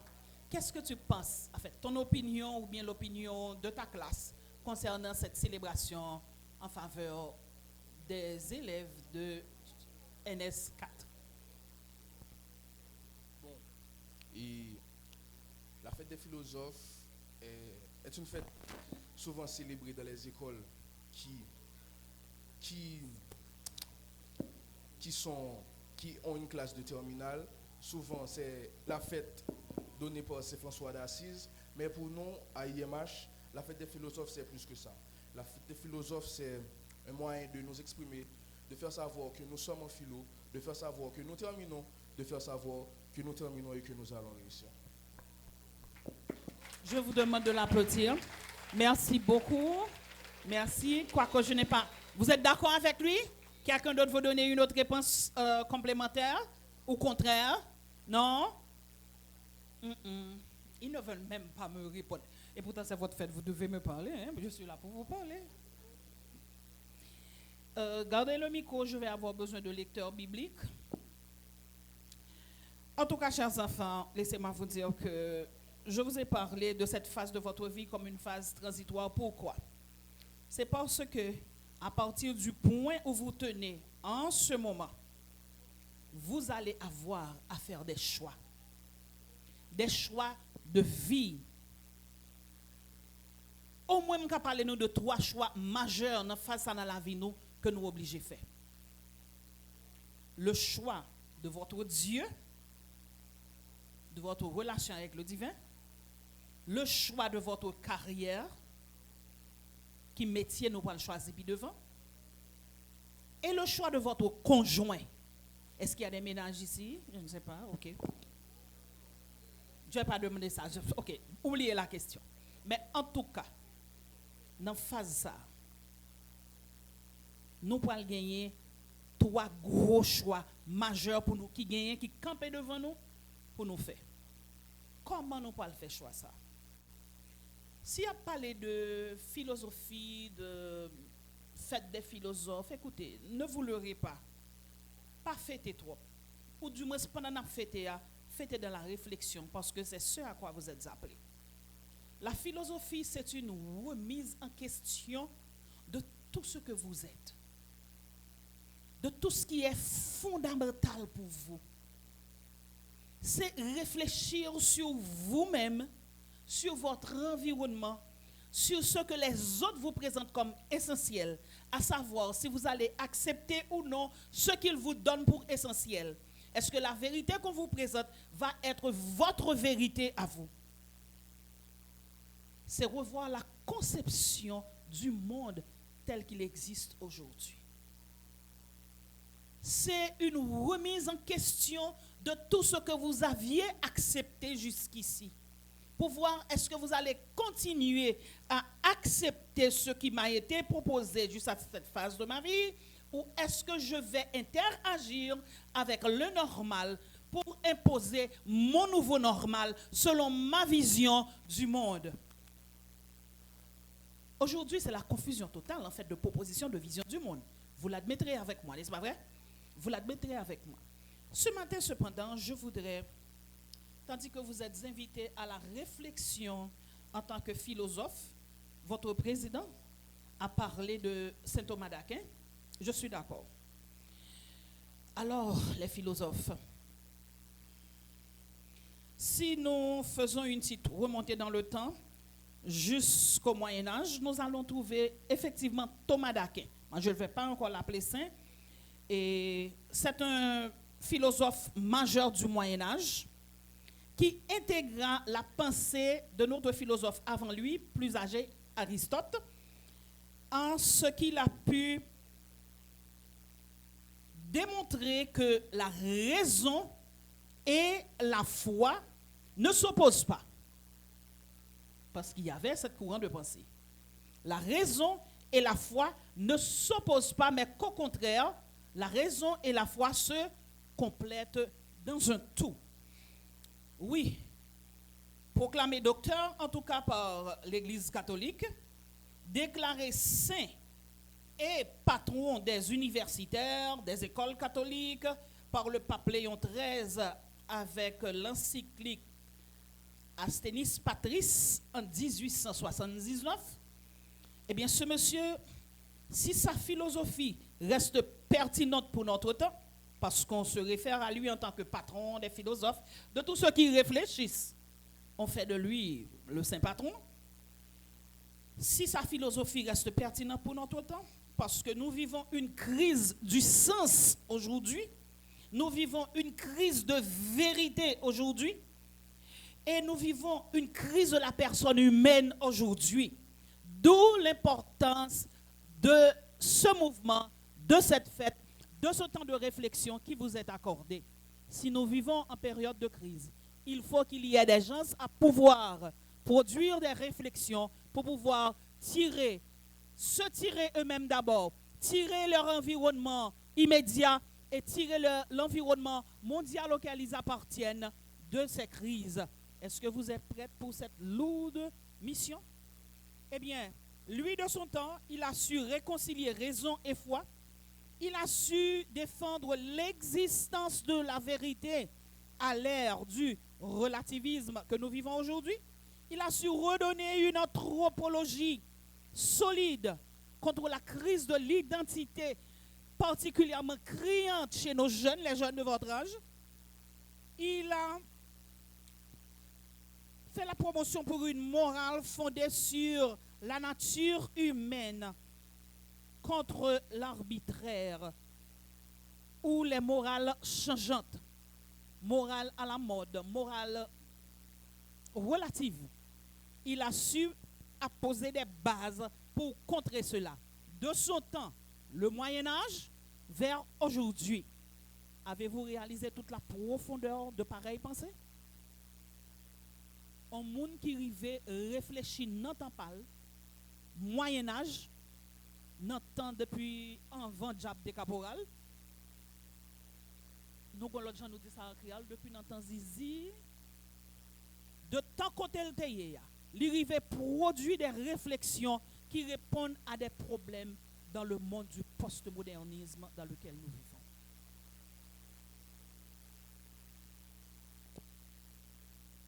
Speaker 7: qu'est-ce que tu penses, en fait, ton opinion ou bien l'opinion de ta classe concernant cette célébration en faveur des élèves de NS4?
Speaker 8: Et la fête des philosophes est une fête souvent célébrée dans les écoles qui ont une classe de terminale. Souvent, c'est la fête donnée par Saint François d'Assise. Mais pour nous, à IMH, la fête des philosophes, c'est plus que ça. La fête des philosophes, c'est un moyen de nous exprimer, de faire savoir que nous sommes en philo, de faire savoir que nous terminons, de faire savoir que nous terminons et que nous allons réussir.
Speaker 7: Je vous demande de l'applaudir. Merci beaucoup. Merci. Quoique je n'ai pas... Vous êtes d'accord avec lui? Quelqu'un d'autre veut donner une autre réponse complémentaire ou contraire? Non? Ils ne veulent même pas me répondre. Et pourtant, c'est votre fête, vous devez me parler. Hein? Je suis là pour vous parler. Gardez le micro, je vais avoir besoin de lecteurs bibliques. En tout cas, chers enfants, laissez-moi vous dire que je vous ai parlé de cette phase de votre vie comme une phase transitoire. Pourquoi? C'est parce que, à partir du point où vous tenez en ce moment, vous allez avoir à faire des choix de vie. Au moins, nous allons parler de 3 choix majeurs face à la vie nous, que nous obligés de faire. Le choix de votre Dieu, de votre relation avec le divin, le choix de votre carrière, qui métier nous allons choisir puis devant, et le choix de votre conjoint. Est-ce qu'il y a des ménages ici? Je ne sais pas, ok. Je ne vais pas demander ça. Ok, oubliez la question. Mais en tout cas, dans la phase ça, nous allons gagner 3 gros choix majeurs pour nous qui gagnent, qui campent devant nous pour nous faire. Comment nous allons faire choix ça? Si on parle de philosophie, de fête des philosophes, écoutez, ne vous leurrez pas. Pas fêtez trop. Ou du moins, pendant la fêtez dans la réflexion, parce que c'est ce à quoi vous êtes appelés. La philosophie, c'est une remise en question de tout ce que vous êtes. De tout ce qui est fondamental pour vous. C'est réfléchir sur vous-même, sur votre environnement, sur ce que les autres vous présentent comme essentiel, à savoir si vous allez accepter ou non ce qu'ils vous donnent pour essentiel. Est-ce que la vérité qu'on vous présente va être votre vérité à vous? C'est revoir la conception du monde tel qu'il existe aujourd'hui. C'est une remise en question de tout ce que vous aviez accepté jusqu'ici. Pour voir est-ce que vous allez continuer à accepter ce qui m'a été proposé jusqu'à cette phase de ma vie, ou est-ce que je vais interagir avec le normal pour imposer mon nouveau normal selon ma vision du monde. Aujourd'hui, c'est la confusion totale en fait de proposition de vision du monde. Vous l'admettrez avec moi, n'est-ce pas vrai? Vous l'admettrez avec moi. Ce matin, cependant, je voudrais, tandis que vous êtes invités à la réflexion en tant que philosophe, votre président a parlé de saint Thomas d'Aquin. Je suis d'accord. Alors, les philosophes, si nous faisons une petite remontée dans le temps, jusqu'au Moyen-Âge, nous allons trouver effectivement Thomas d'Aquin. Moi, je ne vais pas encore l'appeler saint. Et c'est un philosophe majeur du Moyen-Âge qui intégra la pensée de notre philosophe avant lui, plus âgé, Aristote, en ce qu'il a pu démontrer que la raison et la foi ne s'opposent pas. Parce qu'il y avait cette courant de pensée. La raison et la foi ne s'opposent pas, mais qu'au contraire, La raison et la foi se complètent dans un tout. Oui, proclamé docteur, en tout cas par l'Église catholique, déclaré saint et patron des universitaires, des écoles catholiques, par le pape Léon XIII avec l'encyclique Astenis Patris en 1879, eh bien ce monsieur, si sa philosophie reste pertinente pour notre temps, parce qu'on se réfère à lui en tant que patron des philosophes, de tous ceux qui réfléchissent, on fait de lui le saint patron. Si sa philosophie reste pertinente pour notre temps, parce que nous vivons une crise du sens aujourd'hui, nous vivons une crise de vérité aujourd'hui, et nous vivons une crise de la personne humaine aujourd'hui. D'où l'importance de ce mouvement, de cette fête, de ce temps de réflexion qui vous est accordé. Si nous vivons en période de crise, il faut qu'il y ait des gens à pouvoir produire des réflexions pour pouvoir se tirer eux-mêmes d'abord, tirer leur environnement immédiat et tirer l'environnement mondial auquel ils appartiennent de ces crises. Est-ce que vous êtes prêts pour cette lourde mission? Eh bien, lui de son temps, il a su réconcilier raison et foi. Il a su défendre l'existence de la vérité à l'ère du relativisme que nous vivons aujourd'hui. Il a su redonner une anthropologie solide contre la crise de l'identité particulièrement criante chez nos jeunes, les jeunes de votre âge. Il a fait la promotion pour une morale fondée sur la nature humaine contre l'arbitraire ou les morales changeantes, morale à la mode, morale relative. Il a su poser des bases pour contrer cela. De son temps, le Moyen-Âge, vers aujourd'hui. Avez-vous réalisé toute la profondeur de pareilles pensées? Un monde qui arrive réfléchit dans temps pâle, Moyen-Âge, dans temps depuis avant Diable de Caporal. Nous, quand l'autre gens nous dit ça en créole, depuis dans temps Zizi, de temps côté le teye, il arrive produit des réflexions qui répondent à des problèmes dans le monde du postmodernisme dans lequel nous vivons.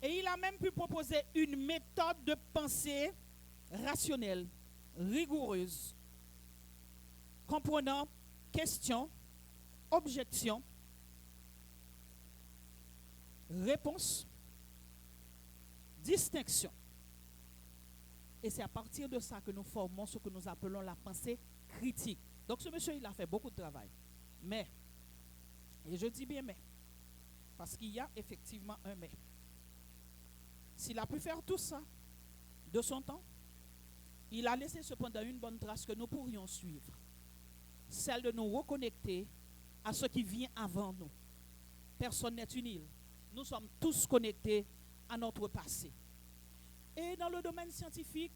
Speaker 7: Et il a même pu proposer une méthode de pensée rationnelle, rigoureuse, comprenant question, objection, réponse, distinction. Et c'est à partir de ça que nous formons ce que nous appelons la pensée critique. Donc ce monsieur, il a fait beaucoup de travail. Mais, et je dis bien mais, parce qu'il y a effectivement un mais. S'il a pu faire tout ça de son temps, il a laissé cependant une bonne trace que nous pourrions suivre. Celle de nous reconnecter à ce qui vient avant nous. Personne n'est une île. Nous sommes tous connectés à notre passé. Et dans le domaine scientifique,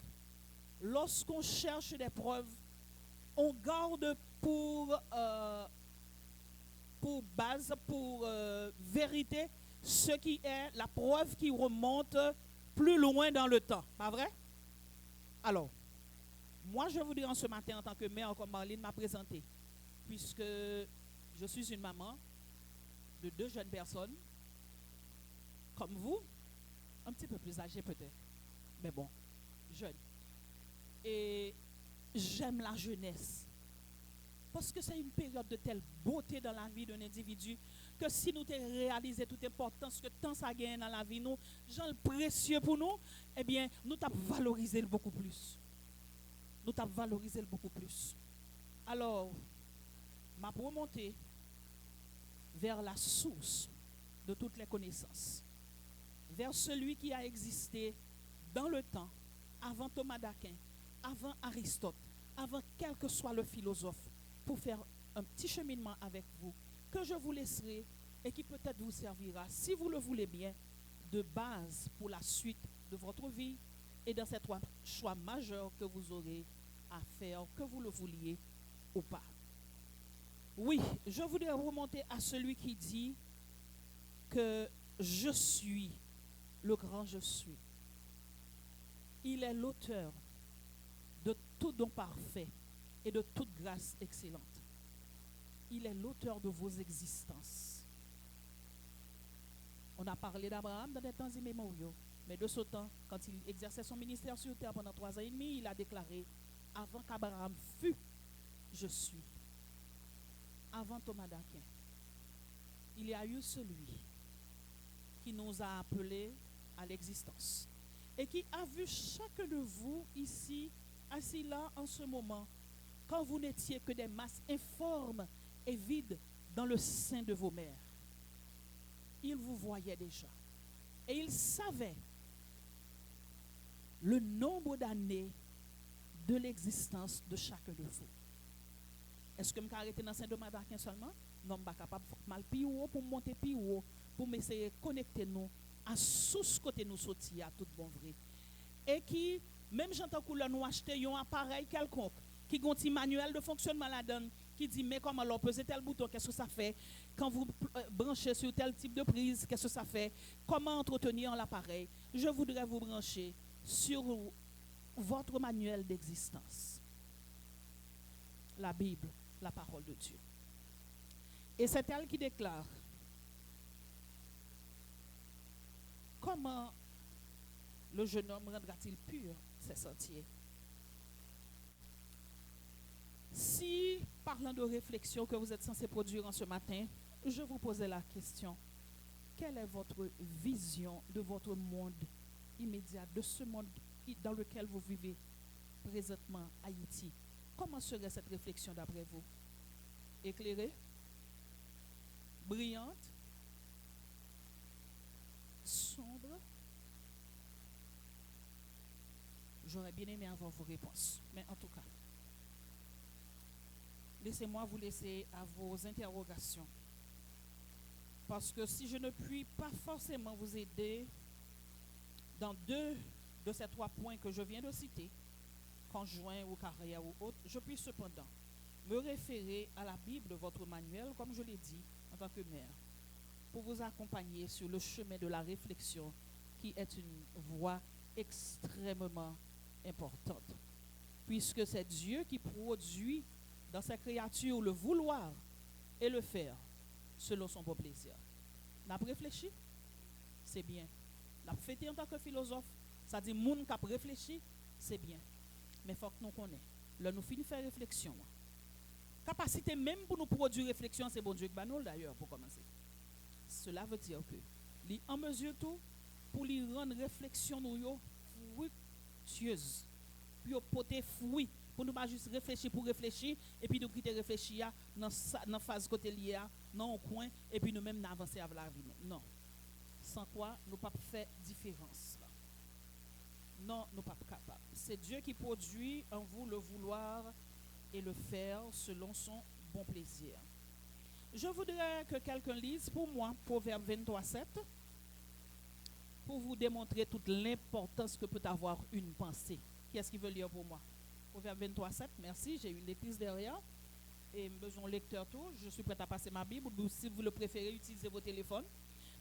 Speaker 7: lorsqu'on cherche des preuves, on garde pour base, pour vérité, ce qui est la preuve qui remonte plus loin dans le temps. Pas vrai? Alors, moi je vous dis en ce matin en tant que mère, comme Marlene m'a présenté, puisque je suis une maman de 2 jeunes personnes, comme vous, un petit peu plus âgées peut-être, mais bon, jeunes. Et j'aime la jeunesse, parce que c'est une période de telle beauté dans la vie d'un individu, que si nous avons réalisé toute importance que tant ça gagne dans la vie, nous, gens précieux pour nous, eh bien, nous t'avons valorisé beaucoup plus. Nous t'avons valorisé beaucoup plus. Alors, m'a remonté vers la source de toutes les connaissances, vers celui qui a existé dans le temps, avant Thomas d'Aquin, avant Aristote, avant quel que soit le philosophe, pour faire un petit cheminement avec vous, que je vous laisserai et qui peut-être vous servira, si vous le voulez bien, de base pour la suite de votre vie et dans ces 3 choix majeurs que vous aurez à faire, que vous le vouliez ou pas. Oui, je voudrais remonter à celui qui dit que je suis le grand je suis. Il est l'auteur de tout don parfait et de toute grâce excellente. Il est l'auteur de vos existences. On a parlé d'Abraham dans des temps immémoriaux, mais de ce temps, quand il exerçait son ministère sur terre pendant 3 ans et demi, il a déclaré, avant qu'Abraham fût, je suis. Avant Thomas d'Aquin, il y a eu celui qui nous a appelés à l'existence et qui a vu chacun de vous ici, assis là en ce moment, quand vous n'étiez que des masses informes et vides dans le sein de vos mères. Il vous voyait déjà et il savait le nombre d'années de l'existence de chacun de vous. Est-ce que je peux arrêter dans Saint-Domingue d'Aquin seulement? Non, je ne suis pas capable de mal plus haut pour monter plus haut, pour m'essayer de connecter nous à sous ce côté nous sortir à tout bon vrai. Et qui, même j'entends que nous acheter un appareil quelconque, qui a un petit manuel de fonctionnement là-dedans, qui dit mais comment on pose tel bouton, qu'est-ce que ça fait? Quand vous branchez sur tel type de prise, qu'est-ce que ça fait? Comment entretenir l'appareil? Je voudrais vous brancher sur votre manuel d'existence. La Bible, la parole de Dieu. Et c'est elle qui déclare comment le jeune homme rendra-t-il pur ses sentiers. Si, parlant de réflexion que vous êtes censé produire en ce matin, je vous posais la question, quelle est votre vision de votre monde immédiat, de ce monde dans lequel vous vivez présentement, Haïti? Comment serait cette réflexion d'après vous? Éclairée? Brillante? Sombre? J'aurais bien aimé avoir vos réponses, mais en tout cas, laissez-moi vous laisser à vos interrogations. Parce que si je ne puis pas forcément vous aider dans 2 de ces 3 points que je viens de citer, conjoint ou carrière ou autre, je puis cependant me référer à la Bible de votre manuel, comme je l'ai dit, en tant que mère, pour vous accompagner sur le chemin de la réflexion, qui est une voie extrêmement importante. Puisque c'est Dieu qui produit dans sa créature le vouloir et le faire selon son bon plaisir. N'a pas réfléchi? C'est bien. N'a fait en tant que philosophe, ça dit moun qui a réfléchi, c'est bien. Mais il faut que nous connaissions. Là, nous finissons faire réflexion. Capacité même pour nous produire réflexion, c'est bon Dieu qui nous d'ailleurs, pour commencer. Cela veut dire que, li en mesure tout, pour lui rendre réflexion nous fructueuse, puis porter fruit, pour nous pas juste réfléchir pour réfléchir, et puis nous quitter réfléchir dans la phase côté lié, dans un coin, et puis nous-mêmes avancer avec la vie. Non. Sans quoi, nous ne pouvons pas faire différence. Non, nous ne sommes pas capables. C'est Dieu qui produit en vous le vouloir et le faire selon son bon plaisir. Je voudrais que quelqu'un lise pour moi Proverbe 23:7 pour vous démontrer toute l'importance que peut avoir une pensée. Qui est-ce qui veut lire pour moi? Proverbe 23:7, merci, j'ai une lectrice derrière et besoin de lecteur tout. Je suis prête à passer ma Bible ou si vous le préférez, utilisez vos téléphones.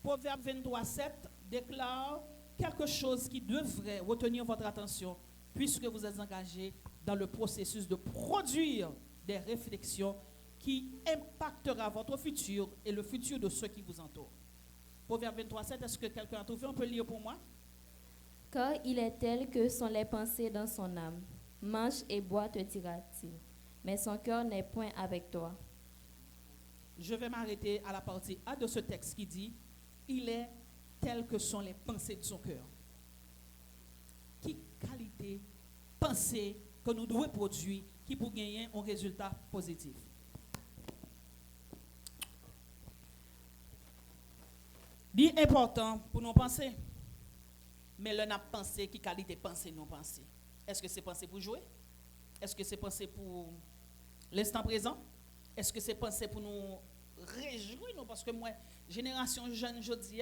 Speaker 7: Proverbe 23:7 déclare quelque chose qui devrait retenir votre attention puisque vous êtes engagé dans le processus de produire des réflexions qui impactera votre futur et le futur de ceux qui vous entourent. Proverbe 23:7, est-ce que quelqu'un a trouvé? On peut lire pour moi?
Speaker 3: Car il est tel que sont les pensées dans son âme. Mange et bois te dira-t-il, mais son cœur n'est point avec toi.
Speaker 7: Je vais m'arrêter à la partie A de ce texte qui dit « Il est tel que sont les pensées de son cœur ». Qui qualité pensée que nous devons produire qui pour gagner un résultat positif? C'est important pour nous penser. Mais le n'a pensé qui qualité pensée nous penser. Est-ce que c'est pensé pour jouer? Est-ce que c'est pensé pour l'instant présent? Est-ce que c'est pensé pour nous réjouir? Non, parce que moi, génération jeune, je dis,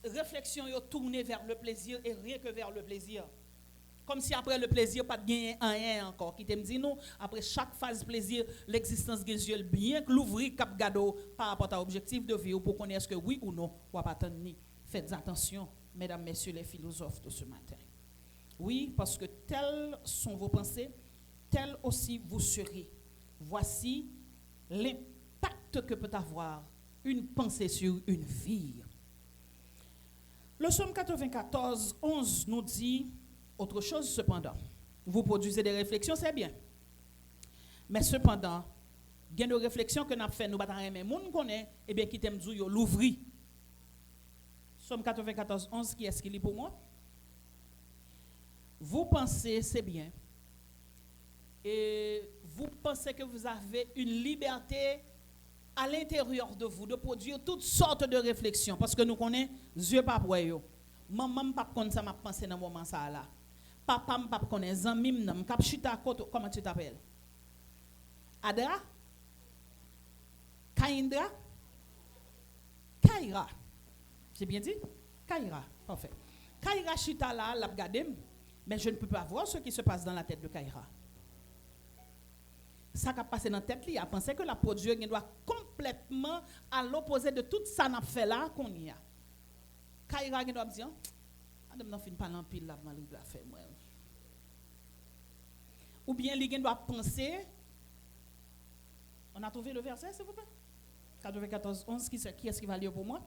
Speaker 7: réflexion est tournée vers le plaisir et rien que vers le plaisir. Comme si après le plaisir, pas de gagner rien encore. Qui t'aime dit non, après chaque phase plaisir, l'existence de Dieu bien que l'ouvrir cap gado par rapport à l'objectif de vie pour connaître que oui ou non, ou pas attendre ni. Faites attention, mesdames, messieurs les philosophes de ce matin. Oui, parce que telles sont vos pensées, telles aussi vous serez. Voici l'impact que peut avoir une pensée sur une vie. Le psaume 94, 11 nous dit autre chose cependant. Vous produisez des réflexions, c'est bien. Mais cependant, il y a des réflexions que nous avons fait, nous ne même monde connaît, et bien qui t'aime dire l'ouvrir. Psaume 94, 11, qui est-ce qui lit pour moi? Vous pensez, c'est bien. Et vous pensez que vous avez une liberté à l'intérieur de vous de produire toutes sortes de réflexions. Parce que nous connaissons Dieu pas pour eux. Maman pas connaît ça m'a pensé dans moment ça là. Papa pas connaît zanmim nan k'ap chita côté comment tu t'appelles? Adra? Kaindra? Kaira. J'ai bien dit? Kaira. Parfait. Kaira chita là, l'a regardé, mais je ne peux pas voir ce qui se passe dans la tête de Kaira. Ça qui a passé dans la tête, il a pensé que la produire doit complètement à l'opposé de tout ça n'a fait là qu'on y a. Kaira doit dire, madame n'a fin pas l'empile là, mal doit faire moi. Ou bien il doit penser. On a trouvé le verset, s'il vous plaît? 94, 11, qui est-ce qui va lire pour moi?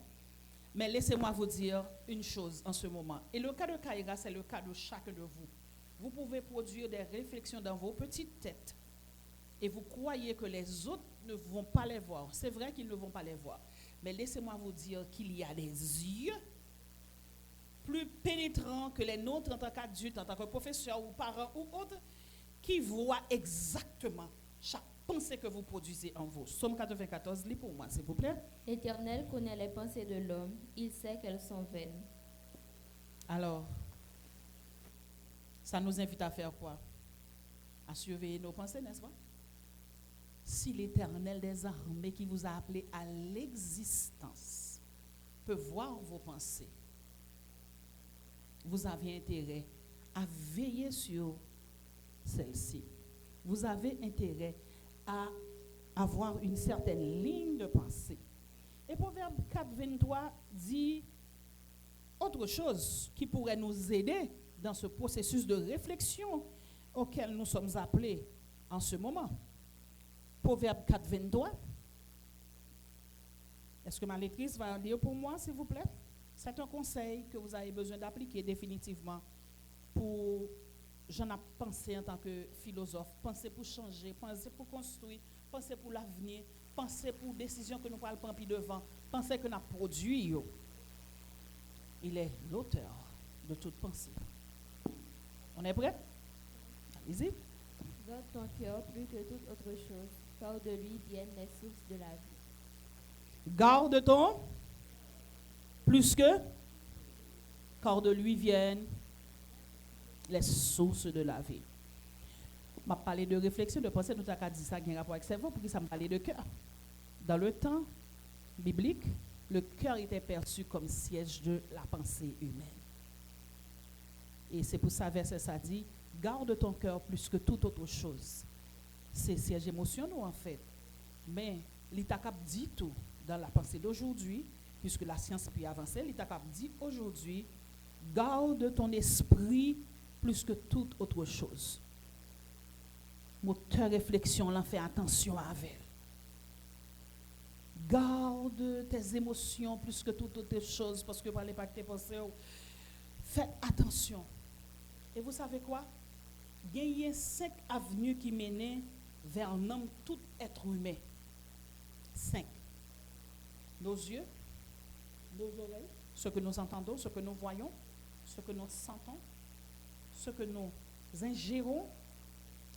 Speaker 7: Mais laissez-moi vous dire une chose en ce moment. Et le cas de Kaira, c'est le cas de chacun de vous. Vous pouvez produire des réflexions dans vos petites têtes. Et vous croyez que les autres ne vont pas les voir. C'est vrai qu'ils ne vont pas les voir. Mais laissez-moi vous dire qu'il y a des yeux plus pénétrants que les nôtres en tant qu'adultes, en tant que professeurs ou parents ou autres, qui voient exactement chaque pensée que vous produisez en vous. Psaume 94, lis pour moi, s'il vous plaît.
Speaker 3: L'Éternel connaît les pensées de l'homme, il sait qu'elles sont vaines.
Speaker 7: Alors, ça nous invite à faire quoi? À surveiller nos pensées, n'est-ce pas? Si l'Éternel des armées qui vous a appelé à l'existence peut voir vos pensées, vous avez intérêt à veiller sur celle-ci. Vous avez intérêt à avoir une certaine ligne de pensée. Et Proverbe 4, 23 dit autre chose qui pourrait nous aider dans ce processus de réflexion auquel nous sommes appelés en ce moment. Proverbe 4, 23. Est-ce que ma lectrice va en lire pour moi, s'il vous plaît? C'est un conseil que vous avez besoin d'appliquer définitivement pour, j'en ai pensé en tant que philosophe, penser pour changer, penser pour construire, penser pour l'avenir, penser pour décision que nous pourrons prendre puis devant, penser que nous avons produit. Il est l'auteur de toute pensée. On est prêt? Allez-y.
Speaker 3: Garde ton cœur plus que toute autre chose, car de lui viennent les sources de la vie.
Speaker 7: Garde ton plus que, car de lui viennent les sources de la vie. Je vais parler de réflexion, de pensée, nous avons dit ça qui a un rapport avec le cerveau, pour que ça me parle de cœur. Dans le temps biblique, le cœur était perçu comme siège de la pensée humaine. Et c'est pour ça, verset ça dit, garde ton cœur plus que toute autre chose. C'est siège émotionnel en fait. Mais l'État dit tout dans la pensée d'aujourd'hui, puisque la science peut avancer, l'État dit aujourd'hui, garde ton esprit plus que toute autre chose. Moteur réflexion, l'en fait attention avec. Garde tes émotions plus que toute autre chose, parce que par les pactes tes pensées, faites attention. Et vous savez quoi? Il y a 5 avenues qui mènent vers l'homme, tout être humain. 5. Nos yeux, nos oreilles, ce que nous entendons, ce que nous voyons, ce que nous sentons, ce que nous ingérons,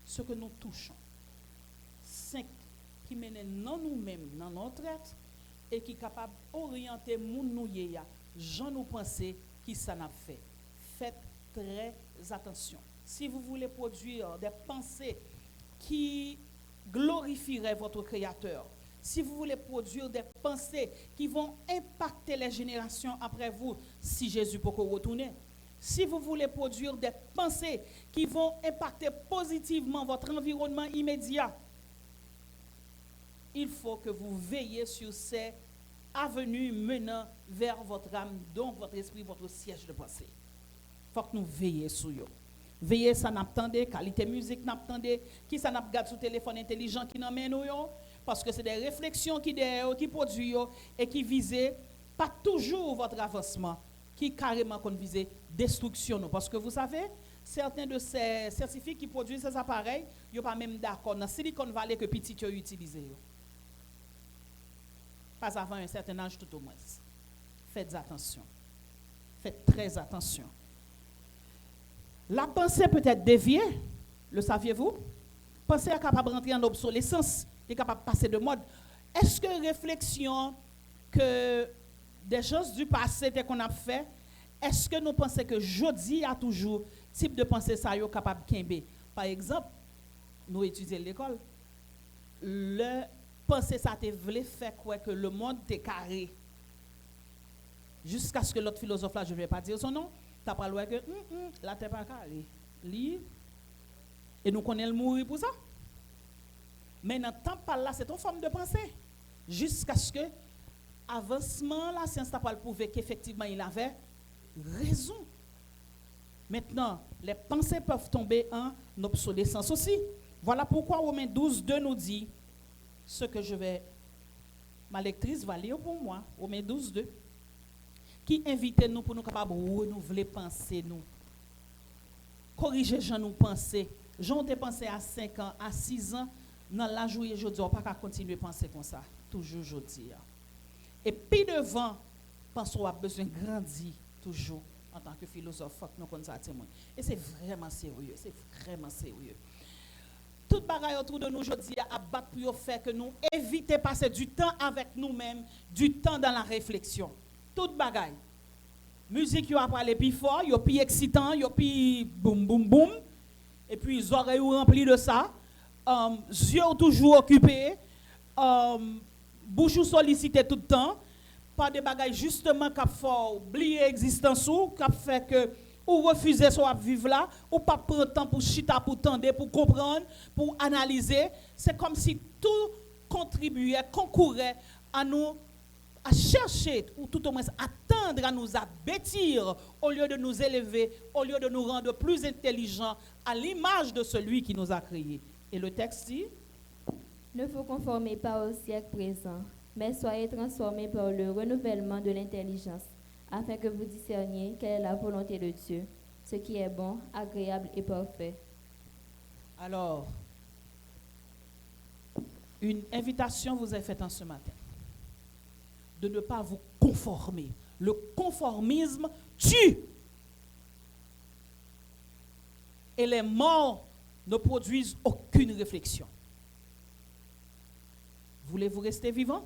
Speaker 7: ce que nous touchons. 5 qui mènent dans nous-mêmes, dans notre être, et qui sont capables d'orienter nous, gens nous penser qui ça n'a fait. Faites très attention. Si vous voulez produire des pensées qui glorifieraient votre Créateur, si vous voulez produire des pensées qui vont impacter les générations après vous, si Jésus peut retourner, si vous voulez produire des pensées qui vont impacter positivement votre environnement immédiat, il faut que vous veillez sur ces avenues menant vers votre âme, donc votre esprit, votre siège de pensée. Il faut que nous veillions sur eux. Veillez, ça n'attendez, qualité musique n'attendez, qui ça n'a pas sur téléphone intelligent qui n'emmène nous, parce que c'est des réflexions qui produisent et qui visent pas toujours votre avancement, qui carrément visent destruction. Parce que vous savez, certains de ces scientifiques qui produisent ces appareils, ils ne sont pas même d'accord dans Silicon Valley que petit ont utilisé. Pas avant un certain âge tout au moins. Faites attention. Faites très attention. La pensée peut être déviée, le saviez-vous? Pensée est capable de rentrer en obsolescence, est capable de passer de mode. Est-ce que réflexion que des choses du passé qu'on a fait, est-ce que nous pensons que jeudi a toujours type de pensée ça est capable de kembe? Par exemple, nous étudions l'école, le pensée ça te voulait faire quoi que le monde est carré. Jusqu'à ce que l'autre philosophe là, je ne vais pas dire son nom, tu as pas le que la terre pas carré. Et nous connaissons le mourir pour ça. Mais dans le temps par là, c'est une forme de pensée. Jusqu'à ce que avancement, la science n'a pas le prouvé qu'effectivement il avait raison. Maintenant, les pensées peuvent tomber en obsolescence aussi. Voilà pourquoi Romains 12:2 nous dit ce que je vais, ma lectrice va lire pour moi, Romains 12:2, qui invite nous pour nous capables de renouveler penser nous. Corriger Jean nous penser. Jean te pensé à 5 ans, à 6 ans, dans la journée aujourd'hui, on ne peut pas continuer à penser comme ça, toujours aujourd'hui. Et puis devant, pensons à besoin de grandir toujours en tant que philosophe, nous connaissons ça témoin. Et c'est vraiment sérieux, c'est vraiment sérieux. Tout bagaille autour de nous aujourd'hui à battre pour faire que nous éviter de passer du temps avec nous-mêmes, du temps dans la réflexion. Tout bagaille. Musique yo a parlé plus fort, yo plus excitant, yo plus boum boum boum. Et puis les oreilles remplies de ça, yeux toujours occupés, bouche sollicité tout le temps, pas de bagaille justement qui fait oublier l'existence ou qui fait que ou refuser soit vivre là, ou pas prendre temps pour chita, pour tendre, pour comprendre, pour analyser. C'est comme si tout contribuait, concourait à nous à chercher, ou tout au moins à tendre à nous abattir, au lieu de nous élever, au lieu de nous rendre plus intelligents à l'image de celui qui nous a créés. Et le texte dit,
Speaker 3: ne vous conformez pas au siècle présent, mais soyez transformés par le renouvellement de l'intelligence, afin que vous discerniez quelle est la volonté de Dieu, ce qui est bon, agréable et parfait.
Speaker 7: Alors, une invitation vous est faite en ce matin, de ne pas vous conformer. Le conformisme tue. Et les morts ne produisent aucune réflexion. Voulez-vous rester vivant?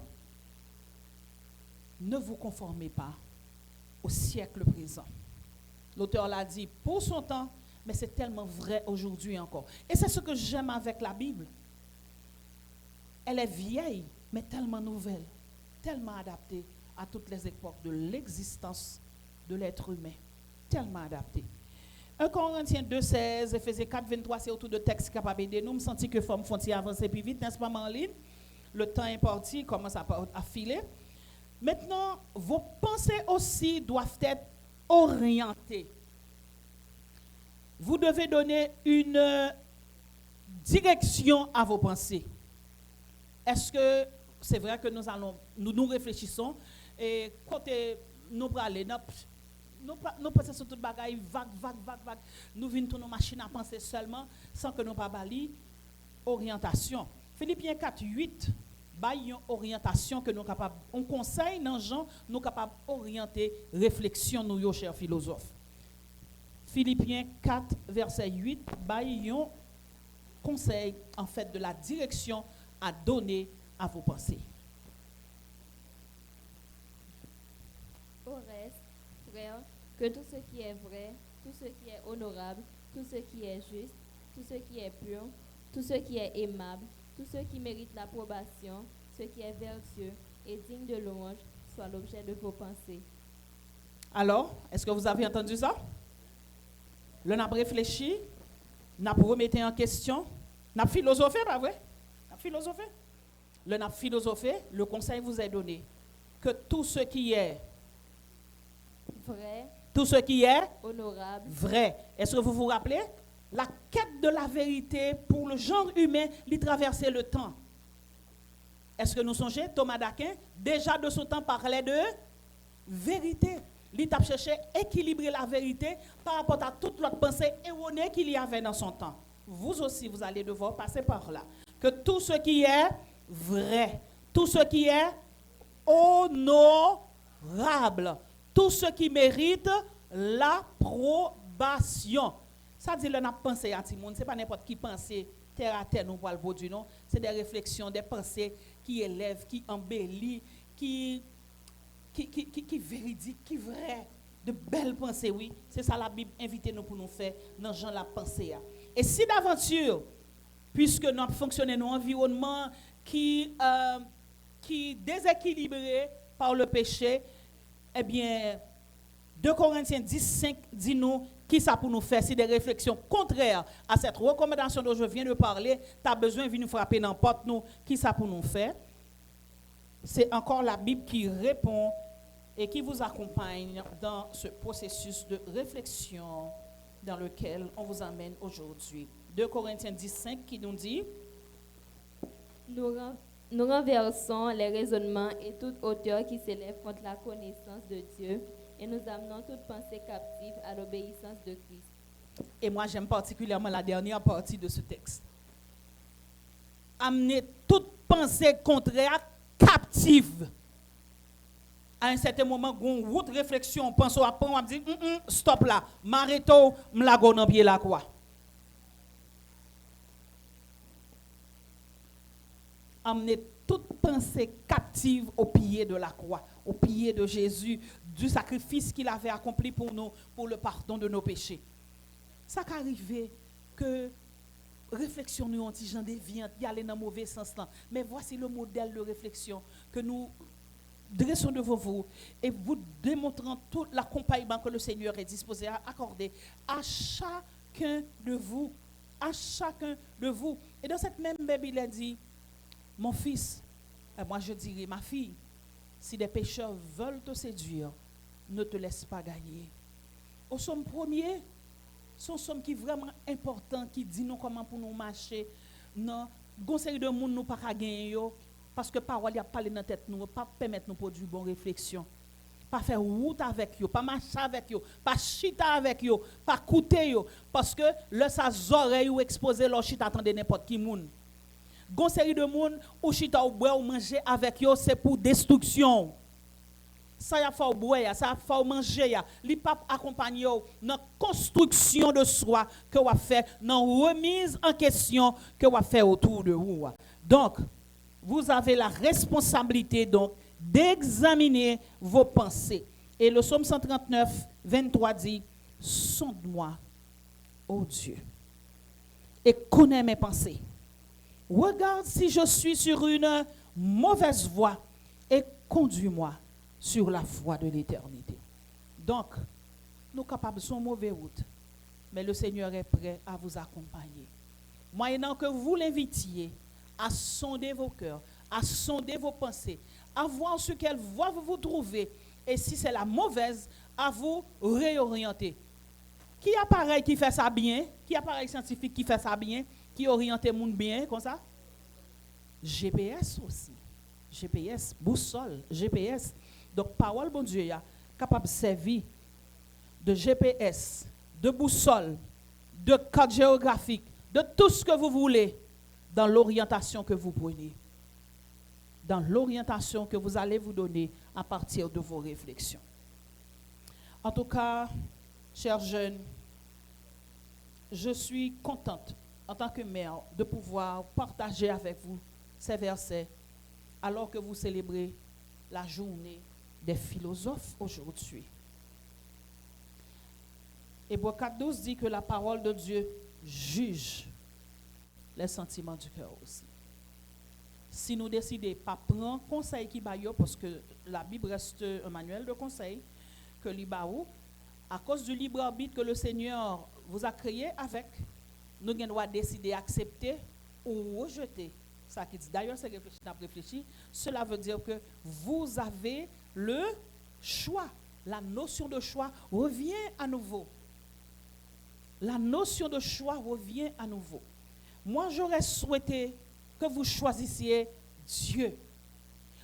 Speaker 7: Ne vous conformez pas au siècle présent. L'auteur l'a dit pour son temps, mais c'est tellement vrai aujourd'hui encore. Et c'est ce que j'aime avec la Bible. Elle est vieille, mais tellement nouvelle, tellement adaptée à toutes les époques de l'existence de l'être humain. Tellement adaptée. 1 Corinthiens 2:16, Éphésiens 4:23, c'est autour de textes capables d'aider nous. Je me sens que les font avancer plus vite, n'est-ce pas, Marlene? Le temps est parti, commence à filer. Maintenant, vos pensées aussi doivent être orientées. Vous devez donner une direction à vos pensées. Est-ce que c'est vrai que nous réfléchissons et côté nous aller, nous pensons sur toute bagaille vague. Nous venons tourner nos machines à penser seulement sans que nous pas bali orientation. Philippiens 4:8 bail une orientation que nous capable on conseille dans gens nous capable orienter réflexion nous yo chers philosophes. Philippiens 4 verset 8 bail un conseil en fait de la direction à donner à vos pensées.
Speaker 3: Au reste, frères, que tout ce qui est vrai, tout ce qui est honorable, tout ce qui est juste, tout ce qui est pur, tout ce qui est aimable, tout ce qui mérite l'approbation, ce qui est vertueux et digne de louange, soit l'objet de vos pensées.
Speaker 7: Alors, est-ce que vous avez entendu ça? Le n'a réfléchi, n'a remetté en question, n'a philosophé, pas vrai? N'a philosophé. Le n'a philosophé, le conseil vous est donné que tout ce qui est
Speaker 3: vrai,
Speaker 7: tout ce qui est
Speaker 3: honorable,
Speaker 7: vrai. Est-ce que vous vous rappelez? La quête de la vérité pour le genre humain, lui traversait le temps. Est-ce que nous songez? Thomas d'Aquin, déjà de son temps, parlait de vérité. Il a cherché à équilibrer la vérité par rapport à toute l'autre pensée erronée qu'il y avait dans son temps. Vous aussi, vous allez devoir passer par là. Que tout ce qui est vrai, tout ce qui est honorable, tout ce qui mérite l'approbation. Ça dit, le n'a pensé à Timon, ce n'est pas n'importe qui pensée terre à terre, nous pour le produit, non. C'est des réflexions, des pensées qui élèvent, qui embellissent, qui véridiques, qui vraies, de belles pensées, oui. C'est ça la Bible invite nous pour nous faire dans Jean la pensée. Et si d'aventure, puisque nous fonctionnons dans un environnement qui est déséquilibré par le péché, eh bien, 2 Corinthiens 10:5 dit nous qui ça pour nous faire, c'est des réflexions contraires à cette recommandation dont je viens de parler. Tu as besoin de venir nous frapper dans la porte, nous, qui ça pour nous faire. C'est encore la Bible qui répond et qui vous accompagne dans ce processus de réflexion dans lequel on vous amène aujourd'hui. 2 Corinthiens 10:5 qui nous dit:
Speaker 3: nous renversons les raisonnements et toute hauteur qui s'élève contre la connaissance de Dieu et nous amenons toute pensée captive à l'obéissance de Christ.
Speaker 7: Et moi, j'aime particulièrement la dernière partie de ce texte. Amener toute pensée contraire captive. À un certain moment, une route réflexion, on pense à on dit stop là, m'arrêtons, m'lago dans pied la quoi. Amener toute pensée captive au pied de la croix, au pied de Jésus, du sacrifice qu'il avait accompli pour nous, pour le pardon de nos péchés. Ça qu'arrive que réflexion nous ont gens déviante, y aller dans le mauvais sens là. Mais voici le modèle de réflexion que nous dressons devant vous et vous démontrant tout l'accompagnement que le Seigneur est disposé à accorder à chacun de vous, à chacun de vous. Et dans cette même Bible, il a dit: mon fils, et moi je dirais ma fille, si des pécheurs veulent te séduire, ne te laisse pas gagner. Au somme premier, c'est un somme qui est vraiment important, qui dit nous comment pour nous marcher. Non, conseil de monde nous pas gagner parce que parole y a parlé dans tête nous, pas permettre nous produire bonne réflexion. Pas faire route avec eux, pas marcher avec eux, pas chita avec eux, pas coûter eux parce que le sa oreille ou exposer leur chita attendre n'importe qui monde. Gon série de monde ou chita ou boire ou manger avec eux, c'est pour destruction. Ça y a faut boire, ça faut manger ya, li pas accompagner dans construction de soi que on fait, dans remise en question que on fait autour de vous. Donc, vous avez la responsabilité donc d'examiner vos pensées. Et le psaume 139, 23 dit: sonde-moi, ô Dieu, et connais mes pensées. Regarde si je suis sur une mauvaise voie et conduis-moi sur la voie de l'éternité. Donc, nous sommes capables sur une mauvaise route, mais le Seigneur est prêt à vous accompagner. Moyennant que vous l'invitiez à sonder vos cœurs, à sonder vos pensées, à voir sur quelle voie vous vous trouvez, et si c'est la mauvaise, à vous réorienter. Qui appareil qui fait ça bien? Qui appareil scientifique qui fait ça bien? Qui oriente le monde bien, comme ça? GPS aussi. GPS, boussole, GPS. Donc, parole, bon Dieu, capable de servir de GPS, de boussole, de carte géographique, de tout ce que vous voulez dans l'orientation que vous prenez. Dans l'orientation que vous allez vous donner à partir de vos réflexions. En tout cas, chers jeunes, je suis contente en tant que mère de pouvoir partager avec vous ces versets alors que vous célébrez la journée des philosophes aujourd'hui. Hébreux 4:12 dit que la parole de Dieu juge les sentiments du cœur aussi. Si nous décidons de ne pas prendre conseil qui va parce que la Bible reste un manuel de conseil que l'Ibaou, à cause du libre arbitre que le Seigneur vous a créé avec, nous devons décider d'accepter ou rejeter. Ça qui dit, d'ailleurs, c'est réfléchi. Cela veut dire que vous avez le choix. La notion de choix revient à nouveau. La notion de choix revient à nouveau. Moi, j'aurais souhaité que vous choisissiez Dieu.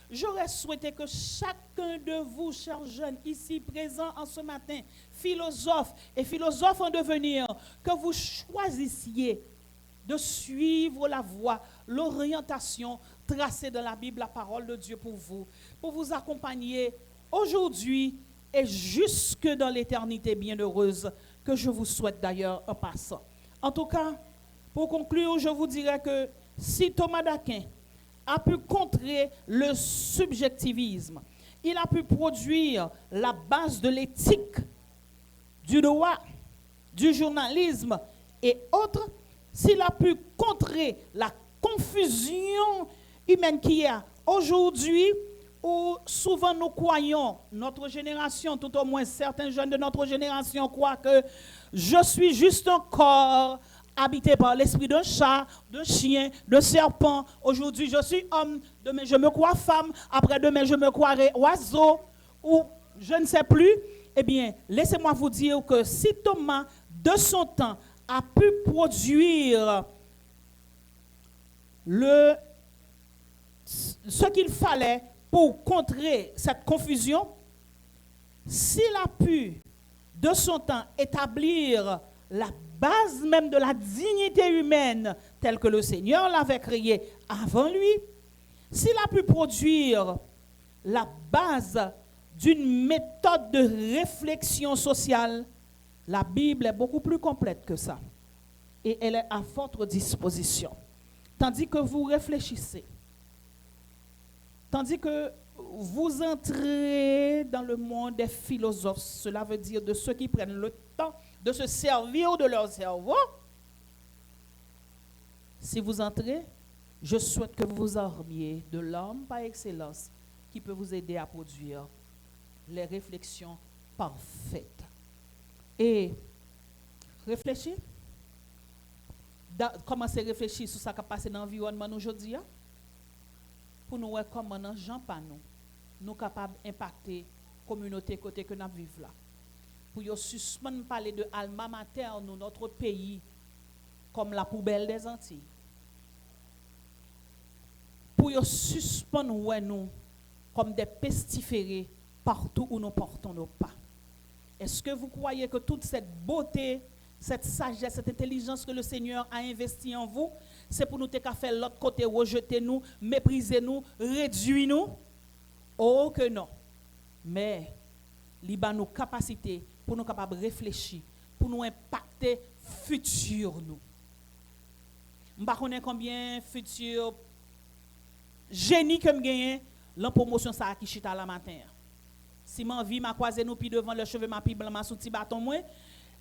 Speaker 7: J'aurais souhaité que chacun de vous, chers jeunes, ici présents en ce matin, philosophes et philosophes en devenir, que vous choisissiez de suivre la voie, l'orientation tracée dans la Bible, la parole de Dieu pour vous accompagner aujourd'hui et jusque dans l'éternité bienheureuse que je vous souhaite d'ailleurs en passant. En tout cas, pour conclure, je vous dirais que si Thomas d'Aquin a pu contrer le subjectivisme, il a pu produire la base de l'éthique, du droit, du journalisme et autres, s'il a pu contrer la confusion humaine qu'il y a aujourd'hui, où souvent nous croyons, notre génération, tout au moins certains jeunes de notre génération croient que je suis juste un corps habité par l'esprit d'un chat, d'un chien, d'un serpent. Aujourd'hui, je suis homme, demain je me crois femme, après-demain je me croirai oiseau, ou je ne sais plus. Eh bien, laissez-moi vous dire que si Thomas, de son temps, a pu produire ce qu'il fallait pour contrer cette confusion, s'il a pu, de son temps, établir la base même de la dignité humaine telle que le Seigneur l'avait créée avant lui, s'il a pu produire la base d'une méthode de réflexion sociale, la Bible est beaucoup plus complète que ça. Et elle est à votre disposition. Tandis que vous réfléchissez, tandis que vous entrez dans le monde des philosophes, cela veut dire de ceux qui prennent le temps de se servir de leur cerveau. Si vous entrez, je souhaite que vous vous armiez de l'homme par excellence qui peut vous aider à produire les réflexions parfaites. Et réfléchir, commencer à réfléchir sur ce qui a passé dans l'environnement aujourd'hui, pour nous voir comment dans Jean Panou, nous sommes capables d'impacter la communauté côté que nous vivons là. Pour nous suspendre parler de alma mater dans notre pays comme la poubelle des Antilles. Pour nous suspendre nous comme des pestiférés partout où nous portons nos pas. Est-ce que vous croyez que toute cette beauté, cette sagesse, cette intelligence que le Seigneur a investie en vous, c'est pour nous faire l'autre côté, rejeter nous, mépriser nous, réduire nous? Oh que non. Mais il a nos capacités pour nous capables de réfléchir, pour nous impacter futur nous. Je ne sais pas combien futur génie que je gagne, la promotion ça qui chita la matin. Si ma vie m'a croisé nous puis devant le cheveu m'a pi blanc m'a sous petit bâton moi,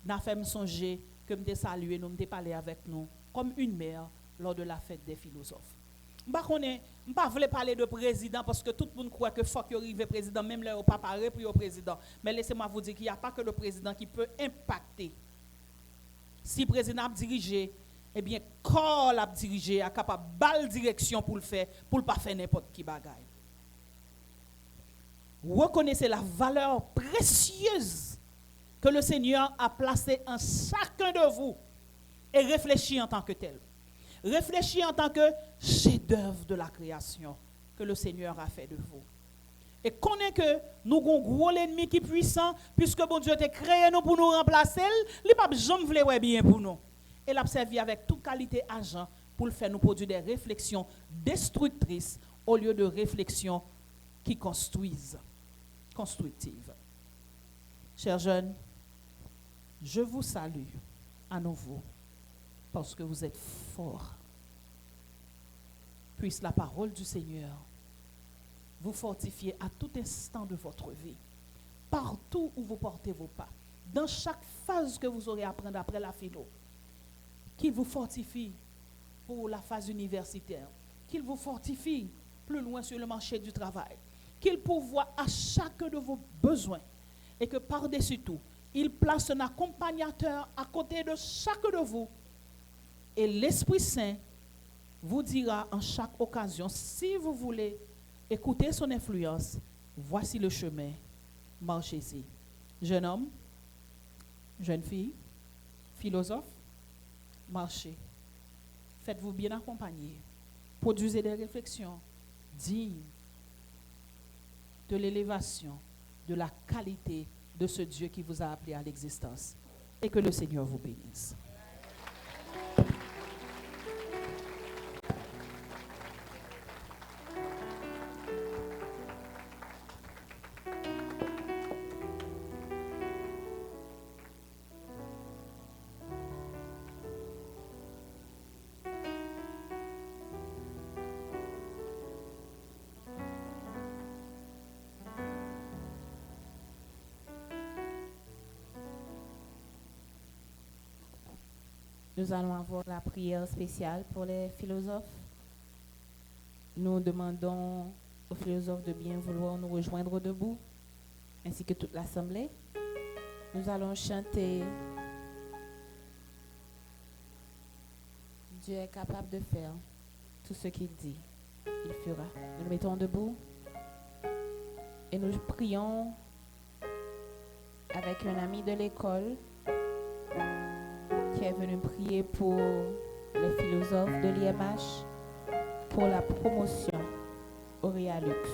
Speaker 7: n'a fait me songer que me saluer nous me parler avec nous comme une mère lors de la fête des philosophes. Je ne pas parler de président parce que tout le monde croit que faut qu'il arrive président même là pas paré pour le président. Mais laissez-moi vous dire qu'il n'y a pas que le président qui peut impacter. Si le président a dirigé, eh bien corps a dirigé a capable balle direction pour le faire pour le pas faire n'importe qui bagaille. Reconnaissez la valeur précieuse que le Seigneur a placée en chacun de vous et réfléchissez en tant que tel. Réfléchissez en tant que chef-d'œuvre de la création que le Seigneur a fait de vous. Et connaissez que nous avons un gros ennemi qui est puissant, puisque bon Dieu a créé nous pour nous remplacer, il n'a pas jamais voulu bien pour nous. Et il a servi avec toute qualité agent pour le faire nous produire des réflexions destructrices au lieu de réflexions qui construisent. Constructive. Chers jeunes, je vous salue à nouveau parce que vous êtes forts. Puisse la parole du Seigneur vous fortifier à tout instant de votre vie, partout où vous portez vos pas, dans chaque phase que vous aurez à prendre après la philo, qu'il vous fortifie pour la phase universitaire, qu'il vous fortifie plus loin sur le marché du travail, qu'il pourvoie à chacun de vos besoins et que par-dessus tout, il place un accompagnateur à côté de chacun de vous. Et l'Esprit Saint vous dira en chaque occasion, si vous voulez écouter son influence, voici le chemin, marchez-y. Jeune homme, jeune fille, philosophe, marchez. Faites-vous bien accompagner. Produisez des réflexions dignes de l'élévation, de la qualité de ce Dieu qui vous a appelé à l'existence. Et que le Seigneur vous bénisse.
Speaker 3: Nous allons avoir la prière spéciale pour les philosophes. Nous demandons aux philosophes de bien vouloir nous rejoindre debout, ainsi que toute l'assemblée. Nous allons chanter Dieu est capable de faire tout ce qu'il dit, il fera. Nous mettons debout et nous prions avec un ami de l'école qui est venu prier pour les philosophes de l'IMH pour la promotion Auréa Lux.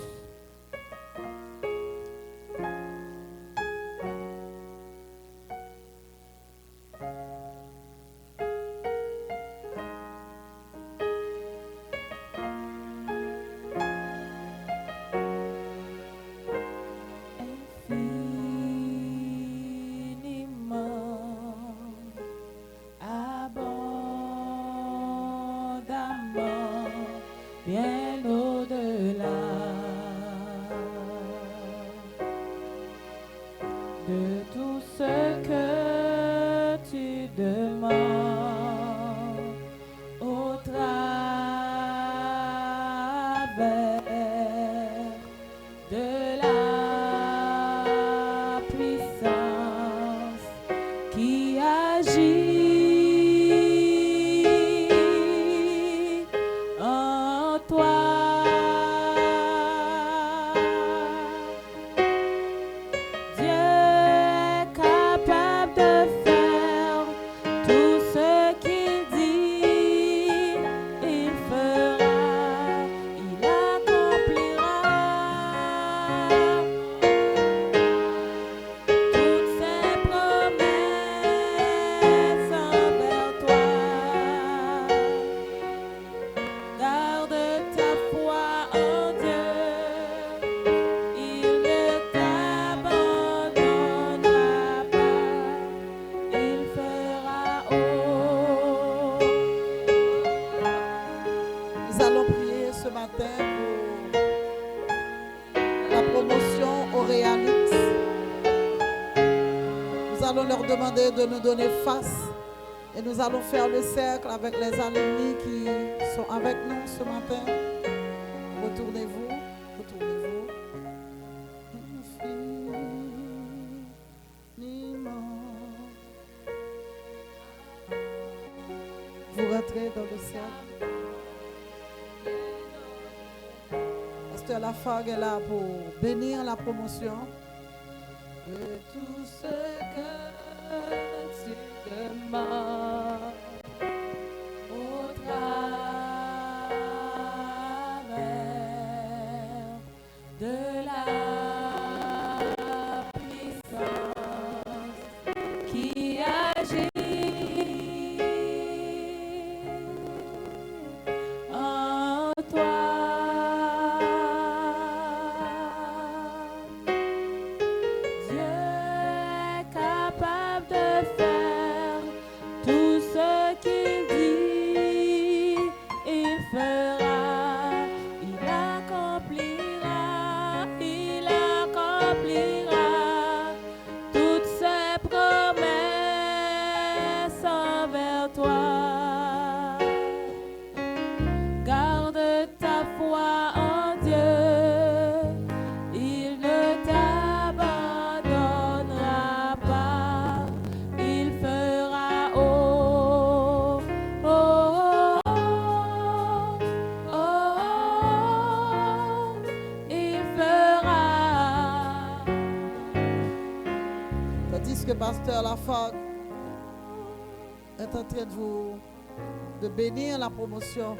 Speaker 1: Bien au-delà de tout ce que tu demandes au travers de la puissance qui agit.
Speaker 2: Leur demander de nous donner face et nous allons faire le cercle avec les alumni qui sont avec nous ce matin. Retournez-vous, retournez-vous. Vous rentrez dans le cercle. Pasteur Lafargue est là pour bénir la promotion. De tout ce que tu demandes au travers de la puissance qui agit en toi. Dieu tandis que Pasteur Lafargue est en train de bénir la promotion,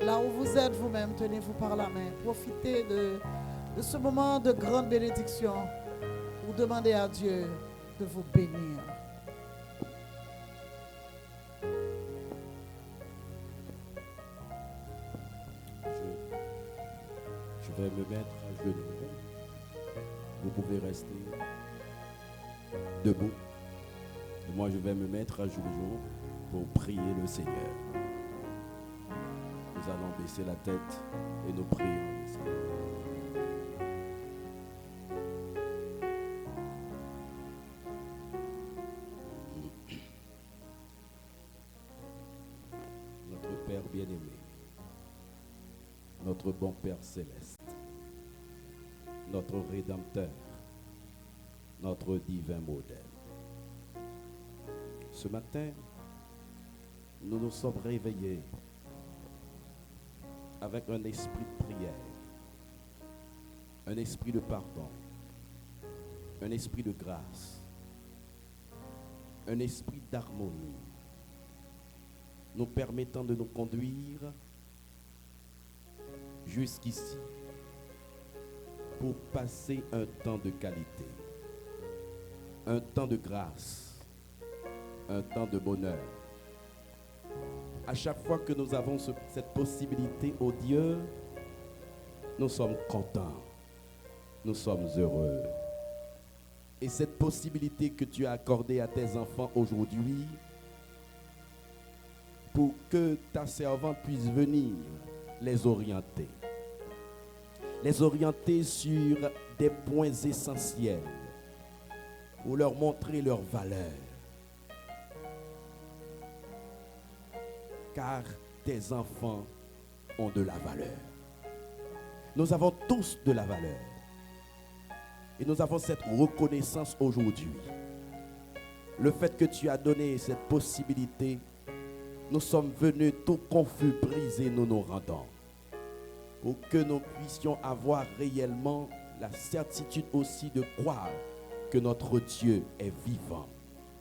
Speaker 2: là où vous êtes vous-même, tenez-vous par la main. Profitez de ce moment de grande bénédiction pour demander à Dieu de vous bénir.
Speaker 9: Je vais me mettre à genoux. Vous pouvez rester debout. Et moi, je vais me mettre à genoux pour prier le Seigneur. Nous allons baisser la tête et nous prions le Seigneur. Notre Père bien-aimé, notre bon Père céleste, notre Rédempteur, notre divin modèle. Ce matin, nous nous sommes réveillés avec un esprit de prière, un esprit de pardon, un esprit de grâce, un esprit d'harmonie, nous permettant de nous conduire jusqu'ici pour passer un temps de qualité, un temps de grâce, un temps de bonheur. À chaque fois que nous avons cette possibilité, oh Dieu, nous sommes contents, nous sommes heureux. Et cette possibilité que tu as accordée à tes enfants aujourd'hui, pour que ta servante puisse venir les orienter sur des points essentiels, pour leur montrer leur valeur. Car tes enfants ont de la valeur. Nous avons tous de la valeur. Et nous avons cette reconnaissance aujourd'hui. Le fait que tu as donné cette possibilité, nous sommes venus tout confus, brisés, nous nous rendons. Pour que nous puissions avoir réellement la certitude aussi de croire que notre Dieu est vivant.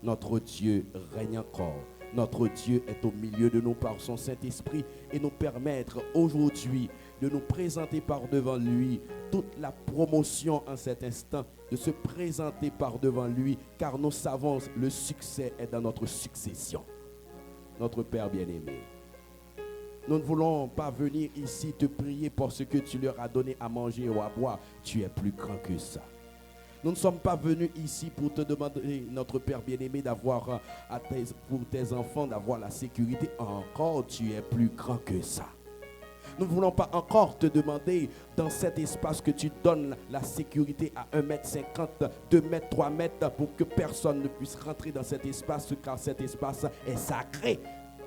Speaker 9: Notre Dieu règne encore. Notre Dieu est au milieu de nous par son Saint-Esprit et nous permettre aujourd'hui de nous présenter par devant lui, toute la promotion en cet instant, de se présenter par devant lui, car nous savons le succès est dans notre succession. Notre Père bien-aimé, nous ne voulons pas venir ici te prier parce que tu leur as donné à manger ou à boire. Tu es plus grand que ça. Nous ne sommes pas venus ici pour te demander, notre Père bien-aimé, d'avoir pour tes enfants, d'avoir la sécurité. Encore, tu es plus grand que ça. Nous ne voulons pas encore te demander dans cet espace que tu donnes la sécurité à 1,50 m, 2 m, 3 m pour que personne ne puisse rentrer dans cet espace car cet espace est sacré.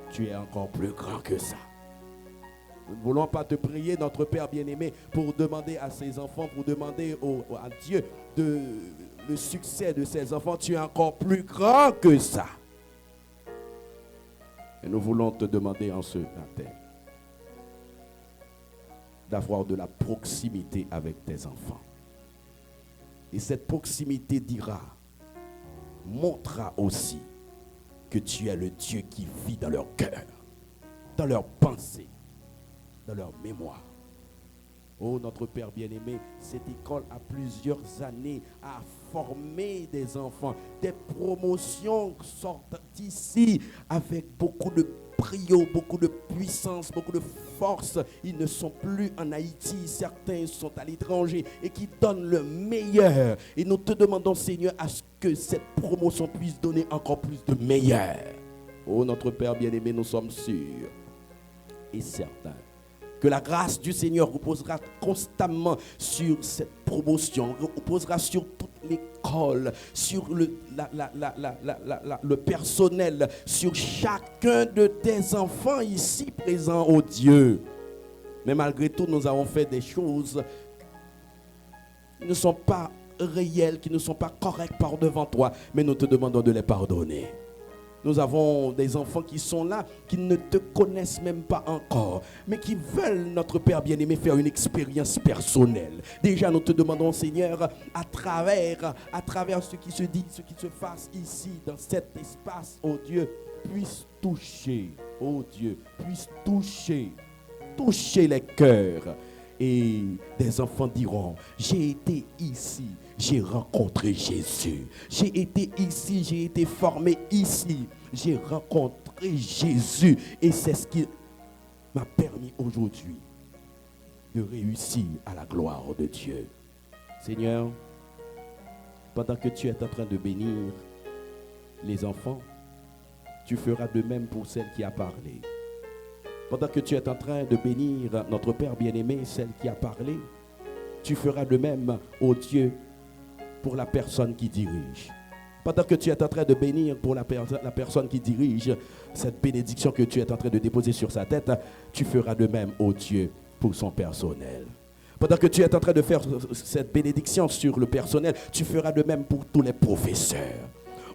Speaker 9: Tu es encore plus grand que ça. Nous ne voulons pas te prier, notre Père bien-aimé, pour demander à ses enfants, pour demander à Dieu le succès de ses enfants. Tu es encore plus grand que ça. Et nous voulons te demander en ce matin d'avoir de la proximité avec tes enfants. Et cette proximité montrera aussi que tu es le Dieu qui vit dans leur cœur, dans leur pensée, dans leur mémoire. Oh, notre Père bien-aimé, cette école a plusieurs années à former des enfants. Des promotions sortent d'ici avec beaucoup de brio, beaucoup de puissance, beaucoup de force. Ils ne sont plus en Haïti, certains sont à l'étranger et qui donnent le meilleur. Et nous te demandons, Seigneur, à ce que cette promotion puisse donner encore plus de meilleur. Oh, notre Père bien-aimé, nous sommes sûrs et certains que la grâce du Seigneur reposera constamment sur cette promotion, reposera sur toute l'école, sur le personnel, sur chacun de tes enfants ici présents, oh Dieu. Mais malgré tout, nous avons fait des choses qui ne sont pas réelles, qui ne sont pas correctes par devant toi, mais nous te demandons de les pardonner. Nous avons des enfants qui sont là, qui ne te connaissent même pas encore, mais qui veulent, notre Père bien-aimé, faire une expérience personnelle. Déjà, nous te demandons, Seigneur, à travers ce qui se dit, ce qui se fasse ici, dans cet espace, oh Dieu, puisse toucher, oh Dieu, puisse toucher les cœurs. Et des enfants diront, j'ai été ici, j'ai rencontré Jésus. J'ai été ici, j'ai été formé ici. J'ai rencontré Jésus. Et c'est ce qui m'a permis aujourd'hui de réussir à la gloire de Dieu. Seigneur, pendant que tu es en train de bénir les enfants, tu feras de même pour celle qui a parlé. Pendant que tu es en train de bénir notre Père bien-aimé, celle qui a parlé, tu feras de même, ô Dieu, pour la personne qui dirige. Pendant que tu es en train de bénir pour la personne qui dirige cette bénédiction que tu es en train de déposer sur sa tête, tu feras de même, ô Dieu, pour son personnel. Pendant que tu es en train de faire cette bénédiction sur le personnel, tu feras de même pour tous les professeurs.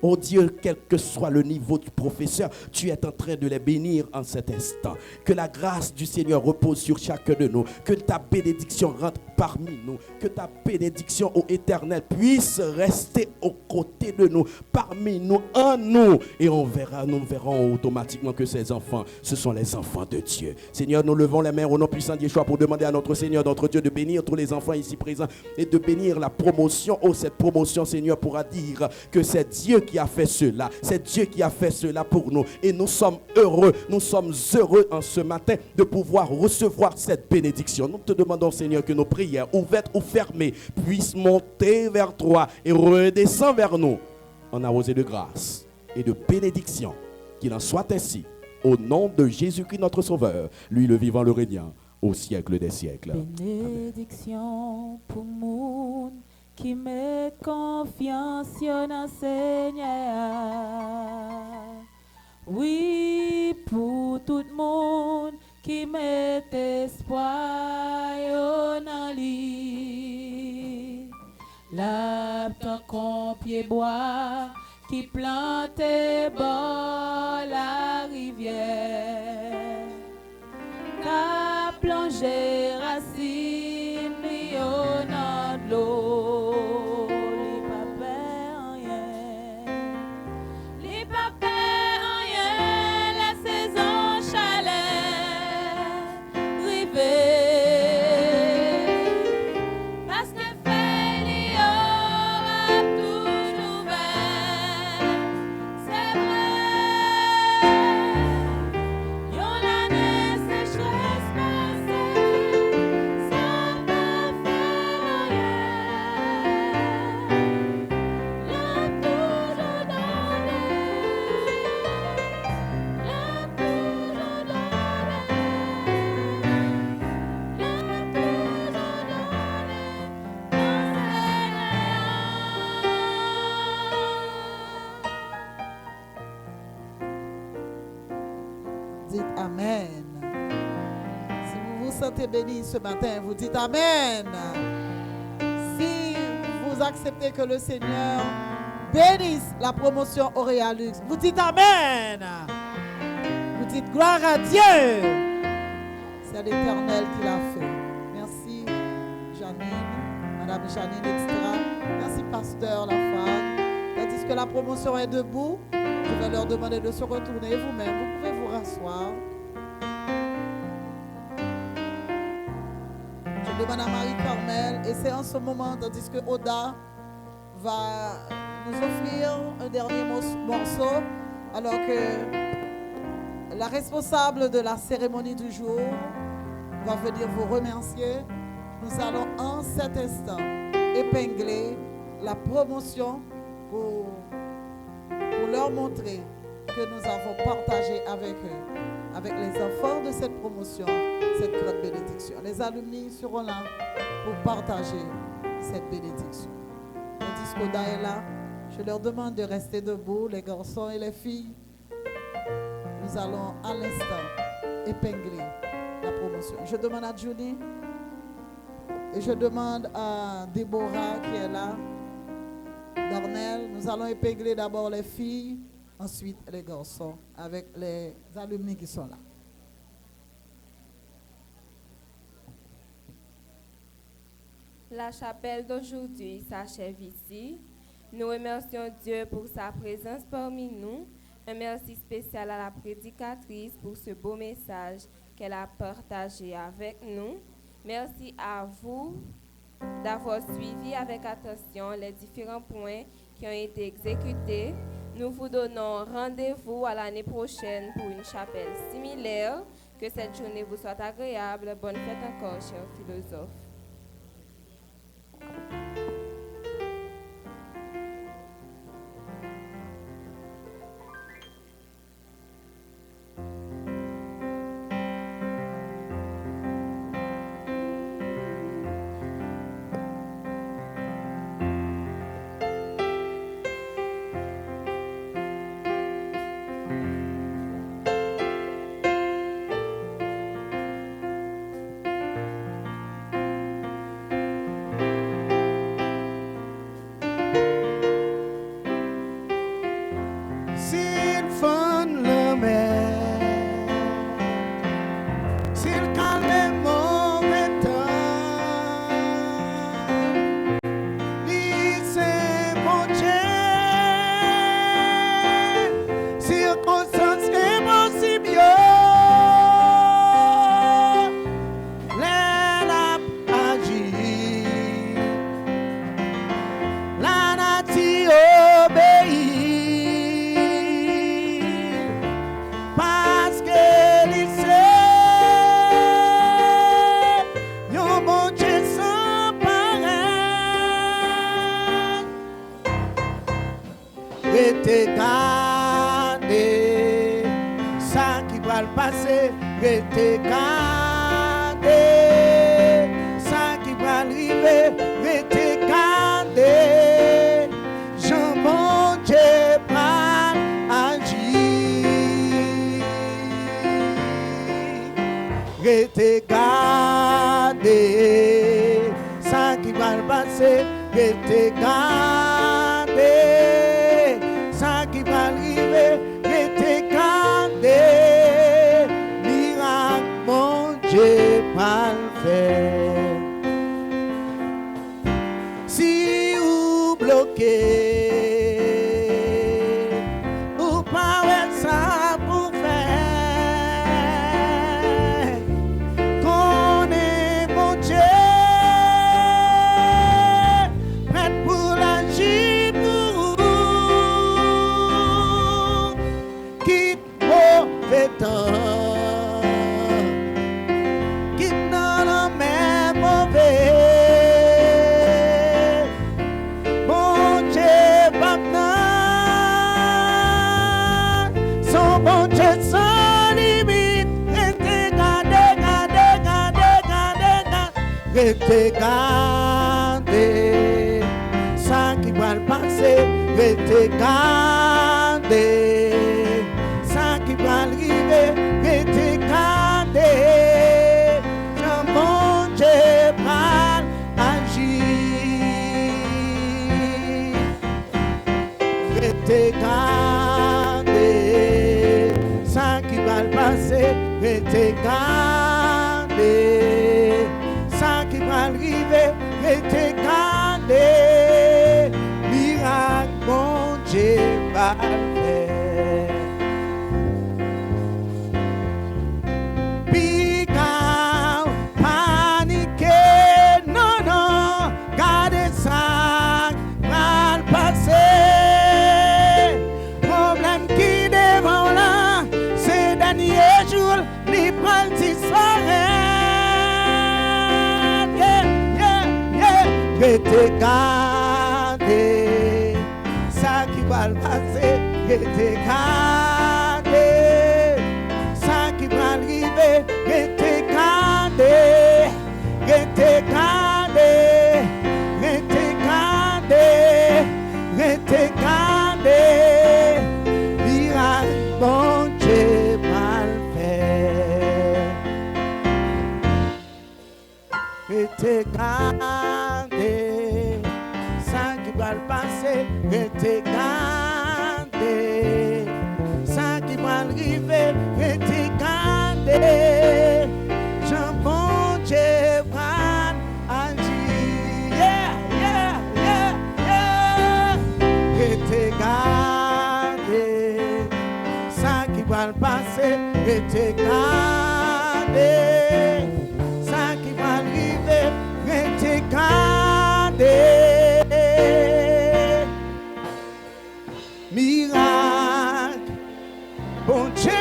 Speaker 9: Oh Dieu, quel que soit le niveau du professeur, tu es en train de les bénir en cet instant. Que la grâce du Seigneur repose sur chacun de nous. Que ta bénédiction rentre parmi nous. Que ta bénédiction, ô Éternel, puisse rester aux côtés de nous, parmi nous, en nous. Et nous verrons automatiquement que ces enfants, ce sont les enfants de Dieu. Seigneur, nous levons les mains au nom puissant d'Yeshua pour demander à notre Seigneur, notre Dieu, de bénir tous les enfants ici présents et de bénir la promotion. Oh, cette promotion, Seigneur, pourra dire que c'est Dieu qui a fait cela. C'est Dieu qui a fait cela pour nous. Et nous sommes heureux en ce matin de pouvoir recevoir cette bénédiction. Nous te demandons, Seigneur, que nos prières, ouvertes ou fermées, puissent monter vers toi et redescendre vers nous en arrosée de grâce et de bénédiction. Qu'il en soit ainsi. Au nom de Jésus-Christ, notre Sauveur, lui le vivant, le régnant, au siècle des siècles.
Speaker 1: Bénédiction pour monde qui met confiance dans Seigneur. Oui, pour tout le monde qui met espoir dans lui. L'arbre qu'on pied bois qui plante bord la rivière. Qu'a plongé racine dans de l'eau.
Speaker 2: Amen. Si vous vous sentez béni ce matin, vous dites Amen. Si vous acceptez que le Seigneur bénisse la promotion Auréalux, vous dites Amen. Vous dites gloire à Dieu. C'est l'Éternel qui l'a fait. Merci Janine, Madame Janine Extra. Merci Pasteur Lafane. Tandis que la promotion est debout, je vais leur demander de se retourner vous-même. Vous pouvez vous rasseoir. Je demande à Marie-Carmel, et c'est en ce moment, tandis que Oda va nous offrir un dernier morceau, alors que la responsable de la cérémonie du jour va venir vous remercier. Nous allons en cet instant épingler la promotion pour leur montrer que nous avons partagé avec eux, avec les enfants de cette promotion, cette grande bénédiction. Les alumni seront là pour partager cette bénédiction. Tandis qu'Oda est là, je leur demande de rester debout, les garçons et les filles. Nous allons à l'instant épingler la promotion. Je demande à Julie et je demande à Déborah qui est là, Darnell. Nous allons épingler d'abord les filles. ensuite les garçons avec les alumni qui sont là.
Speaker 3: La chapelle d'aujourd'hui s'achève ici. Nous remercions Dieu pour sa présence parmi nous. Un merci spécial à la prédicatrice pour ce beau message qu'elle a partagé avec nous. Merci à vous d'avoir suivi avec attention les différents points qui ont été exécutés. Nous vous donnons rendez-vous à l'année prochaine pour une chapelle similaire. Que cette journée vous soit agréable. Bonne fête encore, chers philosophes.
Speaker 4: S'il fond la mer, s'il calme mauvais temps, lycée mon Dieu, circonstances impossibles, l'air agit, la nature obéit. Parce que lycée, yon bon Dieu sans pareil. Rete gardé, ça qui va le passer. Rete gardé, ça qui va arriver. Rete gardé, Jean bon Dieu pas agir. Rete gardé, ça qui va le passer. Rete gardé, ça qui va arriver. Rete gardé, miracle mon Dieu va le faire. Si vous bloquez, ou pas ça pour faire, qu'on est mon Dieu, prêt pour l'agir pour vous, quitte mauvais temps, quitte dans le même mauvais. Bon Dieu, maintenant, son bon Dieu sans limite. Rete gardé, gardé, gardé, gardé, gardé. Rete gardé, ça qui va le passer. Rete gardé, ça qui va arriver. Rete gardé, Jean bon Dieu va agir. Rete gardé, ça qui va le passer. Rete gardé, ça qui va arriver. Rete gardé, miracle mon Dieu va le faire. Piquant, paniquer, non, non, gardez ça, va le passer. Problème qui devant là, c'est dernier jour, les prend disparaître. Yeah, yeah, yeah. Rete gardé, ça qui va le passer. Rete gardé, ça qui va arriver. Rete gardé, rete gardé, rete gardé, rete gardé. Miracle, bon Dieu va le faire. Rete gardé, ça qui va le passer. Rete gardé, va le passer et te garder. Ça qui va arriver et te garder. Miracle, bon Dieu.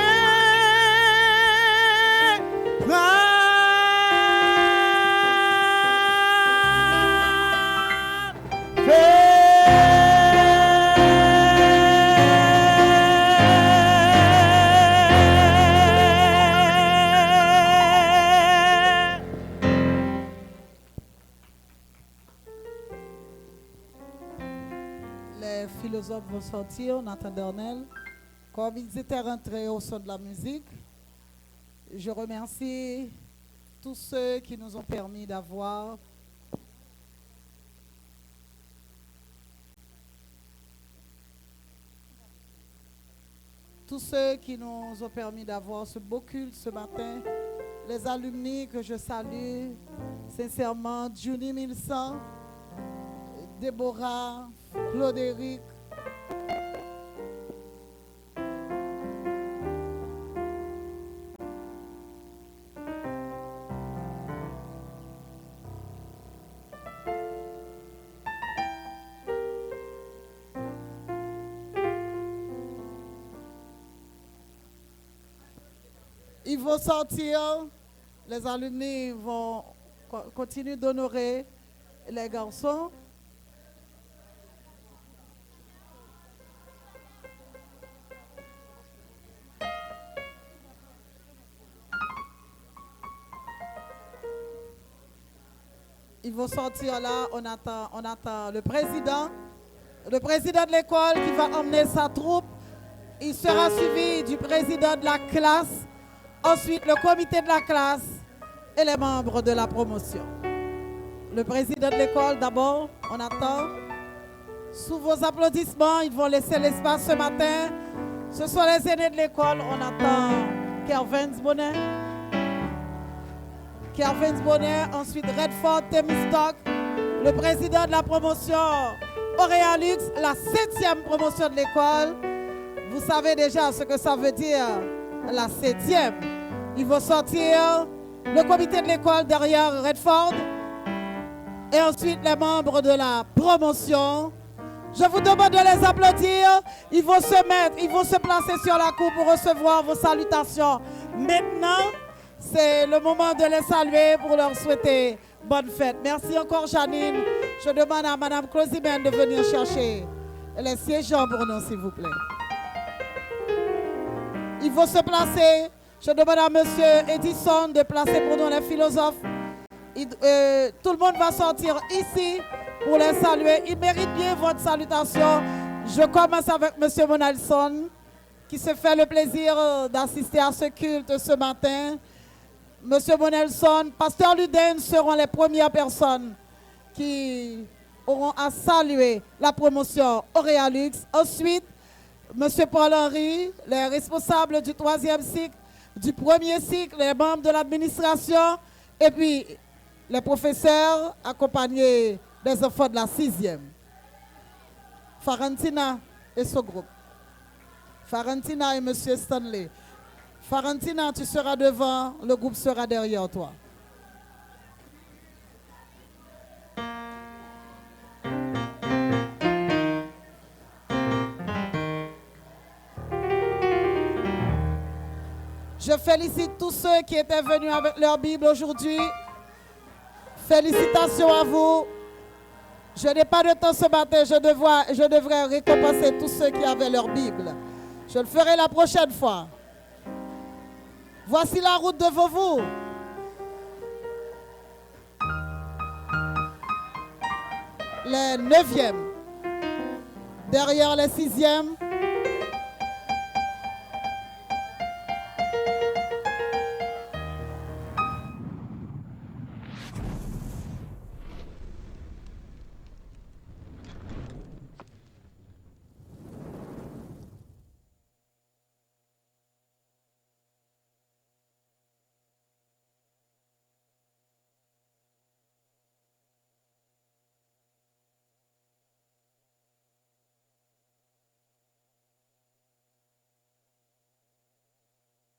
Speaker 2: Les philosophes vont sortir, Nathan Darnell. Comme ils étaient rentrés au son de la musique, je remercie tous ceux qui nous ont permis d'avoir ce beau culte ce matin. Les alumni que je salue sincèrement, Junie Milsan, Déborah, Claude-Éric, ils vont sortir, les alumni vont continuer d'honorer les garçons. Ils vont sortir là, on attend le président de l'école qui va emmener sa troupe. Il sera suivi du président de la classe, ensuite le comité de la classe et les membres de la promotion. Le président de l'école d'abord, on attend. Sous vos applaudissements, ils vont laisser l'espace ce matin. Ce sont les aînés de l'école, on attend Kervins Bonnet, ensuite Redford Temistock, le président de la promotion Auréalux, la 7e promotion de l'école. Vous savez déjà ce que ça veut dire, la 7e. Il va sortir le comité de l'école derrière Redford et ensuite les membres de la promotion. Je vous demande de les applaudir. Ils vont se placer sur la cour pour recevoir vos salutations. Maintenant, c'est le moment de les saluer pour leur souhaiter bonne fête. Merci encore, Janine. Je demande à Mme Closimène de venir chercher les siégeants pour nous, s'il vous plaît. Ils vont se placer. Je demande à M. Edison de placer pour nous les philosophes. Tout le monde va sortir ici pour les saluer. Ils méritent bien votre salutation. Je commence avec M. Monelson, qui se fait le plaisir d'assister à ce culte ce matin. M. Monelson, Pasteur Luden seront les premières personnes qui auront à saluer la promotion Auréalux. Ensuite, M. Paul-Henri, les responsables du 3e cycle, du 1er cycle, les membres de l'administration, et puis les professeurs accompagnés des enfants de la 6e. Farentina et ce groupe. Farentina et M. Stanley. Farentina, tu seras devant, le groupe sera derrière toi. Je félicite tous ceux qui étaient venus avec leur Bible aujourd'hui. Félicitations à vous. Je n'ai pas de temps ce matin, je devrais récompenser tous ceux qui avaient leur Bible. Je le ferai la prochaine fois. Voici la route devant vous. Les 9e. Derrière les 6e.